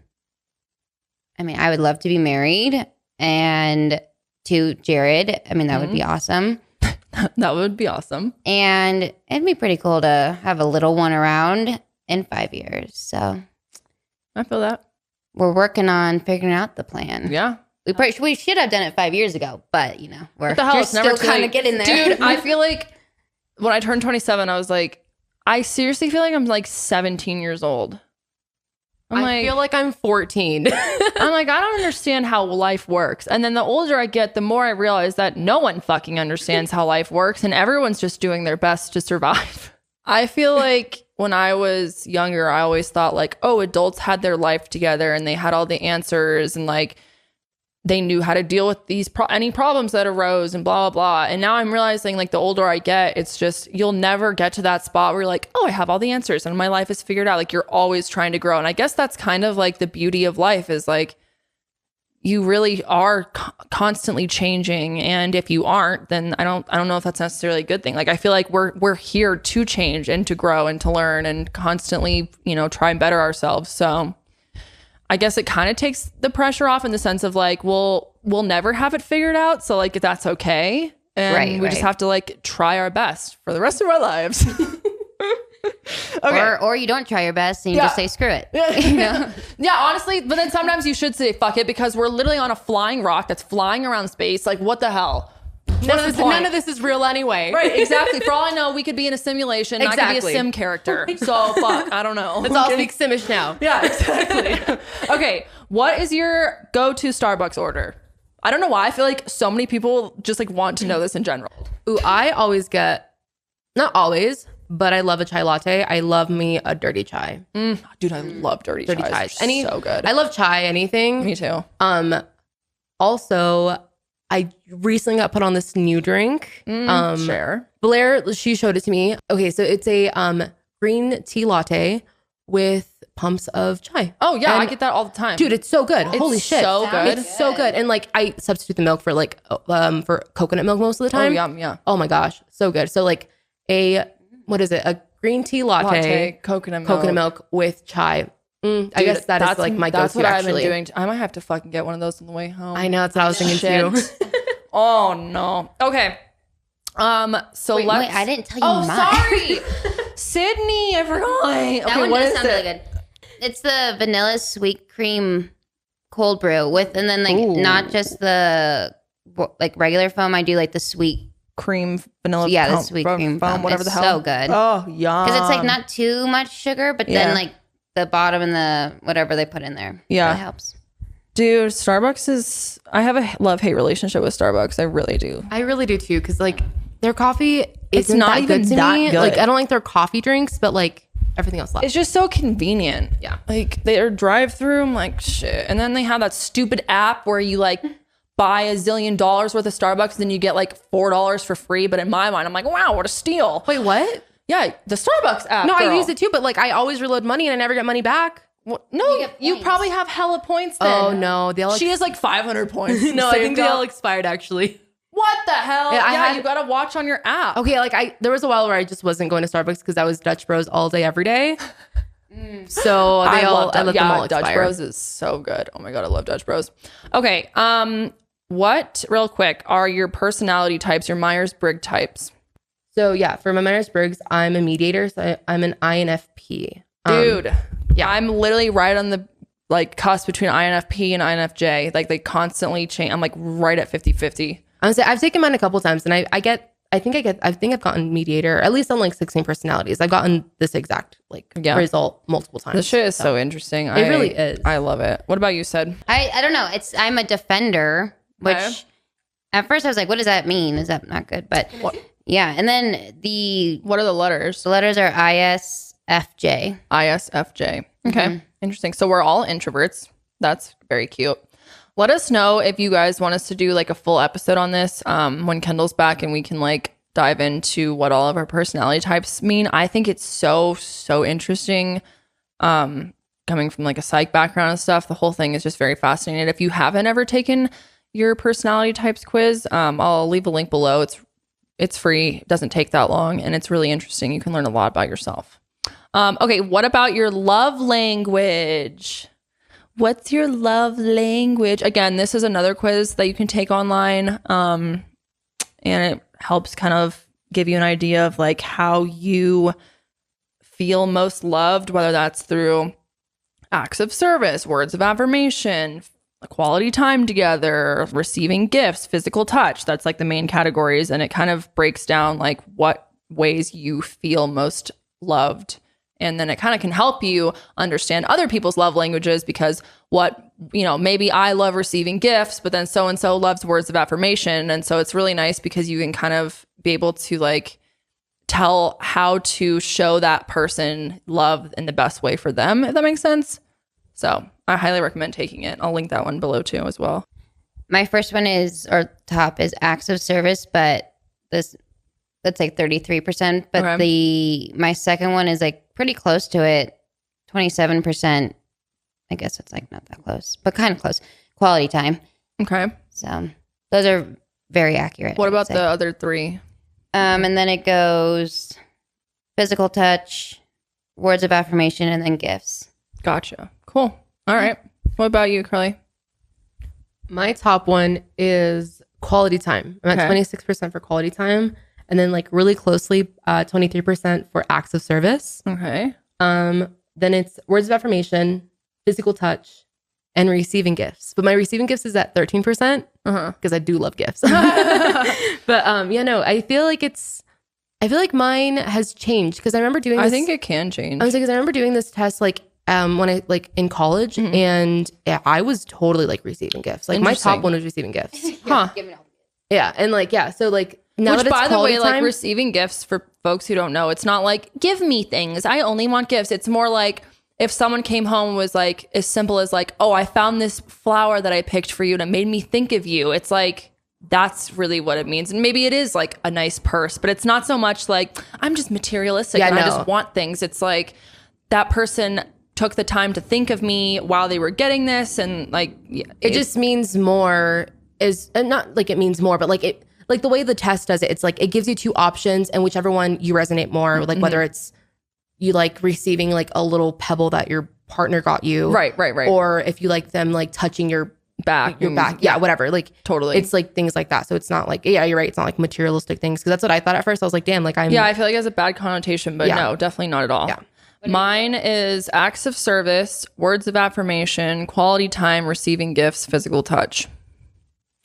would love to be married and to Jared. I mean, that would be awesome. That would be awesome. And it'd be pretty cool to have a little one around in 5 years. So I feel that. We're working on figuring out the plan. Yeah. We should have done it 5 years ago, but you know, we're still kind of getting there. Dude, I feel like when I turned 27, I was like, I seriously feel like I'm like 17 years old. I feel like I'm 14. I'm like, I don't understand how life works. And then the older I get, the more I realize that no one fucking understands how life works and everyone's just doing their best to survive. I feel like when I was younger, I always thought like, oh, adults had their life together and they had all the answers and like they knew how to deal with these any problems that arose and blah, blah, blah. And now I'm realizing like the older I get, it's just, you'll never get to that spot where you're like, oh, I have all the answers and my life is figured out. Like you're always trying to grow. And I guess that's kind of like the beauty of life is like, you really are constantly changing. And if you aren't, then I don't know if that's necessarily a good thing. Like, I feel like we're here to change and to grow and to learn and constantly, you know, try and better ourselves. So I guess it kind of takes the pressure off in the sense of like, we'll never have it figured out. So like, that's okay. And we just have to like try our best for the rest of our lives. Okay. Or you don't try your best and you just say screw it. You know? Yeah, honestly, but then sometimes you should say fuck it because we're literally on a flying rock that's flying around space. Like, what the hell? None of this is real anyway. Right, exactly. For all I know, we could be in a simulation. Exactly. I could be a sim character. So fuck, I don't know. Let's all speak Simish now. Yeah, exactly. Okay, what is your go-to Starbucks order? I don't know why. I feel like so many people just like want to know this in general. Ooh, I always get, not always, but I love a chai latte. I love me a dirty chai. Dude, I love dirty chais. So good. I love chai, anything. Me too. Also, I recently got put on this new drink. Share. Blair, she showed it to me. Okay, so it's a green tea latte with pumps of chai. Oh yeah, and I get that all the time. Dude, it's so good. Holy shit. So good. It's so good. And like I substitute the milk for like for coconut milk most of the time. Oh, yum, yeah. Oh my gosh, so good. So like a green tea latte, coconut milk with chai. I guess that's like my go-to. That's what actually. I've been doing. I might have to fucking get one of those on the way home. I know, that's what I was thinking too. Oh no. Okay. So wait, let's. I didn't tell you Oh, mine. sorry, Sydney. I forgot. That Okay, one what does is sound it? really good. It's the vanilla sweet cream cold brew with, and then like not just the like regular foam. I do like the sweet Cream, vanilla. the sweet cream foam. whatever It's the hell. so good. Oh, yeah. Because it's like not too much sugar, but then like the bottom and the whatever they put in there. Yeah. That helps. Dude, Starbucks is. I have a love-hate relationship with Starbucks. I really do. I really do too, because like their coffee isn't not that even good to that me. good. Like I don't like their coffee drinks, but like everything else. It's just so convenient. Yeah. Like their drive-through, I'm like, shit. And then they have that stupid app where you like buy $1 zillion worth of Starbucks and then you get like $4 for free. But in my mind, I'm like, wow, what a steal. Wait, what? Yeah, the Starbucks app. No, girl. I use it too, but like I always reload money and I never get money back. No, get you points. probably have hella points then. Oh no, they all She has like 500 points. no, I think they saved all up. expired actually. What the hell? Yeah, I had- you gotta watch on your app. Okay, like there was a while where I just wasn't going to Starbucks because I was Dutch Bros all day every day. So I let them all Dutch expire. Bros is so good. Oh my god, I love Dutch Bros. Okay, what real quick are your personality types? Your Myers-Briggs types, So yeah, for my Myers-Briggs, I'm a mediator. So I'm an INFP. dude. yeah. I'm literally right on the like cusp between INFP and INFJ. Like they constantly change. I'm like right at 50-50. Honestly, I've taken mine a couple times, and I think I've gotten mediator at least on like 16 personalities. I've gotten this exact like result multiple times. This shit is so interesting. It really is. I love it. What about you, Sid? I don't know. I'm a defender, which Okay. at first I was like, what does that mean? Is that not good? But yeah. And then the What are the letters? letters are ISFJ. ISFJ. Okay. Interesting. So we're all introverts. That's very cute. Let us know if you guys want us to do like a full episode on this when Kendall's back and we can like dive into what all of our personality types mean. I think it's so interesting coming from like a psych background and stuff. The whole thing is just very fascinating. If you haven't ever taken your personality types quiz, I'll leave a link below. It's free. It doesn't take that long and it's really interesting. You can learn a lot about yourself. Okay, what about your love language? What's your love language? Again, this is another quiz that you can take online. And it helps kind of give you an idea of like how you feel most loved, whether that's through acts of service, words of affirmation, quality time together, receiving gifts, physical touch. That's like the main categories. And it kind of breaks down like what ways you feel most loved. And then it kind of can help you understand other people's love languages because maybe I love receiving gifts, but then so-and-so loves words of affirmation. And so it's really nice because you can kind of be able to like tell how to show that person love in the best way for them, if that makes sense. So I highly recommend taking it. I'll link that one below too as well. My first one top is acts of service, but that's like 33%. But Okay. my second one is like pretty close to it, 27%. I guess it's like not that close, but kind of close. Quality time. Okay. So those are very accurate. What I would about say. the other three? And then it goes physical touch, words of affirmation, and then gifts. Gotcha. Cool. All right. What about you, Karelly? My top one is quality time. I'm at 26% for quality time. And then like really closely, 23% for acts of service. Okay. Then it's words of affirmation, physical touch, and receiving gifts. But my receiving gifts is at 13% because I do love gifts. But I feel like mine has changed because I remember doing this. I think it can change. I was like, 'cause I remember doing this test like when I like in college and I was totally like receiving gifts. Like my top one was receiving gifts. Yeah. And like, yeah. So like now Which, that it's by the way, quality time, like receiving gifts for folks who don't know, it's not like give me things. I only want gifts. It's more like if someone came home and was like as simple as like, oh, I found this flower that I picked for you and it made me think of you. It's like that's really what it means. And maybe it is like a nice purse, but it's not so much like I'm just materialistic and I just want things. It's like that person took the time to think of me while they were getting this, and like it just means more is not like it means more, but like it. Like the way the test does it, it's like it gives you two options and whichever one you resonate more, like whether it's you like receiving like a little pebble that your partner got you. Right. Or if you like them like touching your back. Yeah, whatever. Like totally. It's like things like that. So it's not like, yeah, you're right. It's not like materialistic things. Cause that's what I thought at first. I was like, damn, like I'm. Yeah, I feel like it has a bad connotation, but no, definitely not at all. Yeah. Mine is acts of service, words of affirmation, quality time, receiving gifts, physical touch.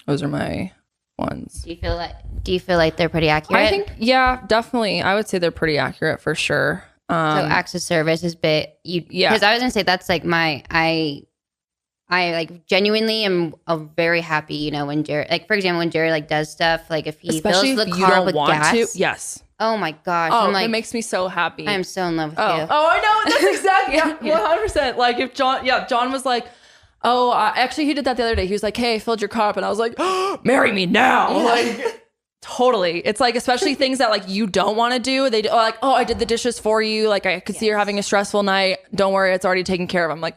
Those are my ones. Do you feel like they're pretty accurate? I think, yeah, definitely. I would say they're pretty accurate for sure. So acts of service is because I was gonna say that's like I like genuinely am very happy, when Jared, like for example, when Jared like does stuff, like if he especially fills the if you car don't with want gas. to. Yes. Oh my gosh. Oh, I'm like, it makes me so happy. I am so in love with you. Oh, I know. That's exactly 100%. Like if John was like, oh, actually he did that the other day. He was like, hey, I filled your car up. And I was like, oh, marry me now. Like totally. It's like, especially things that like you don't want to do. They do like, oh, I did the dishes for you. Like I could see you're having a stressful night. Don't worry. It's already taken care of. I'm like,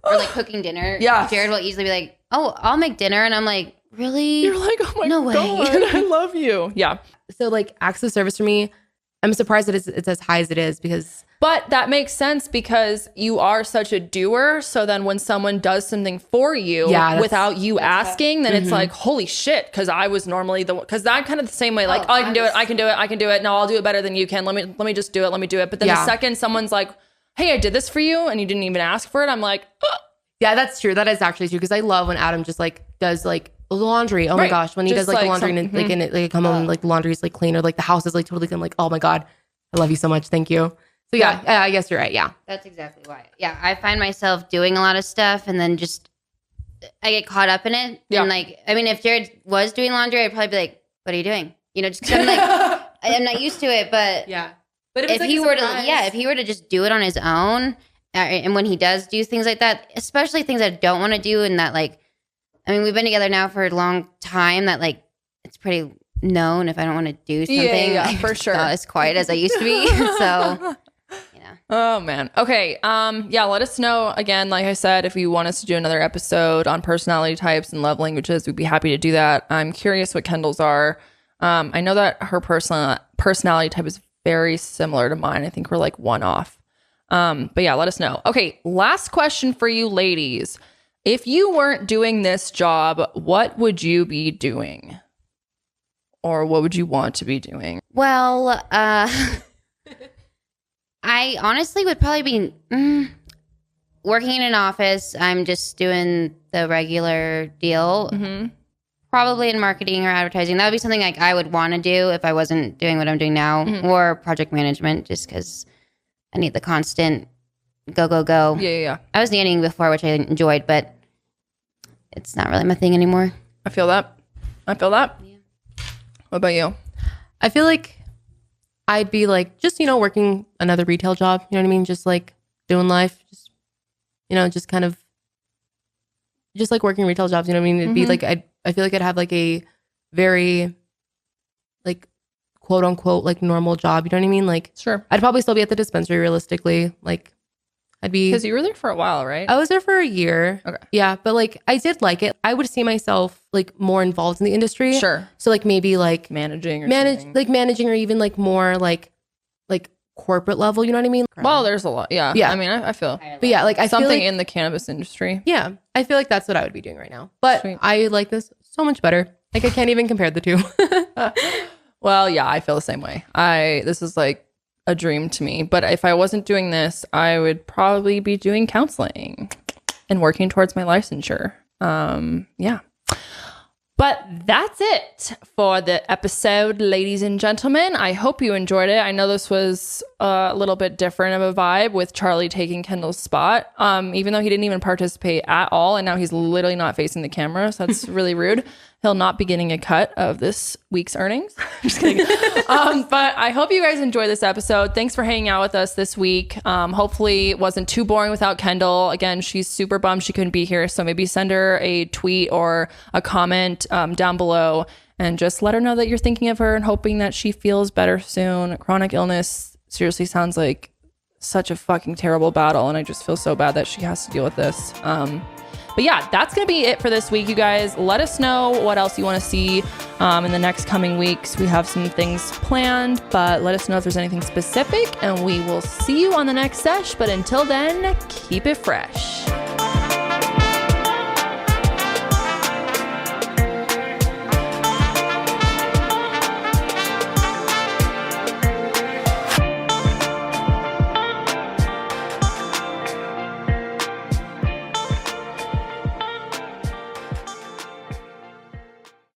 or like cooking dinner. Yeah. Jared will easily be like, oh, I'll make dinner. And I'm like, really? You're like, oh my no way. God, I love you. Yeah. So like acts of service for me, I'm surprised that it's as high as it is because. But that makes sense because you are such a doer. So then when someone does something for you without you asking, then it's like, holy shit. Because I was normally because I'm kind of the same way. Like, I can do it. I can do it. I can do it. No, I'll do it better than you can. Let me just do it. Let me do it. But then the second someone's like, hey, I did this for you and you didn't even ask for it, I'm like, ugh. Yeah, that's true. That is actually true because I love when Adam just like does like the laundry. Oh my gosh, when he Just does like the like laundry and like in it, like come home and like the laundry is like clean or like the house is like totally clean. Like, oh my God, I love you so much. Thank you. So yeah, I guess you're right. Yeah, that's exactly why. Yeah, I find myself doing a lot of stuff and then just I get caught up in it. Yeah. And like, I mean, if Jared was doing laundry, I'd probably be like, "What are you doing?" Just because I'm like, I'm not used to it. But yeah. But if he were to just do it on his own, and when he does do things like that, especially things I don't want to do, and that like, I mean, we've been together now for a long time. That like, it's pretty known if I don't want to do something. Yeah, for sure. Not as quiet as I used to be. So. Oh man. Okay. Let us know again, like I said, if you want us to do another episode on personality types and love languages, we'd be happy to do that. I'm curious what Kendall's are. I know that her personality type is very similar to mine. I think we're like one off. But yeah, let us know. Okay, last question for you ladies. If you weren't doing this job, what would you be doing? Or what would you want to be doing? Well, I honestly would probably be working in an office. I'm just doing the regular deal. Mm-hmm. Probably in marketing or advertising. That would be something like I would want to do if I wasn't doing what I'm doing now, or project management, just because I need the constant go. Yeah. I was nannying before, which I enjoyed, but it's not really my thing anymore. I feel that. Yeah. What about you? I feel like I'd be like, just, working another retail job. You know what I mean? Just like doing life, just, just kind of, just like working retail jobs. You know what I mean? It'd be like, I feel like I'd have like a very like quote unquote, like normal job. You know what I mean? Like, sure. I'd probably still be at the dispensary realistically. Like I'd be. Because you were there for a while, right? I was there for a year. Okay. Yeah. But like, I did like it. I would see myself like more involved in the industry. Sure. So like maybe like managing or even like more like corporate level. You know what I mean? Well, there's a lot. Yeah. Yeah. I mean, I feel. But yeah, like I something feel like, in the cannabis industry. Yeah. I feel like that's what I would be doing right now. But Sweet. I like this so much better. Like I can't even compare the two. Well, yeah, I feel the same way. This is like a dream to me. But if I wasn't doing this, I would probably be doing counseling and working towards my licensure. Yeah. But that's it for the episode, ladies and gentlemen. I hope you enjoyed it. I know this was a little bit different of a vibe with Charlie taking Kendall's spot, even though he didn't even participate at all. And now he's literally not facing the camera. So that's really rude. He'll not be getting a cut of this week's earnings. Just kidding. But I hope you guys enjoyed this episode. Thanks for hanging out with us this week. Hopefully it wasn't too boring without Kendall. Again, she's super bummed she couldn't be here. So maybe send her a tweet or a comment down below and just let her know that you're thinking of her and hoping that she feels better soon. Chronic illness seriously sounds like such a fucking terrible battle. And I just feel so bad that she has to deal with this. But yeah, that's going to be it for this week, you guys. Let us know what else you want to see in the next coming weeks. We have some things planned, but let us know if there's anything specific, and we will see you on the next sesh. But until then, keep it fresh.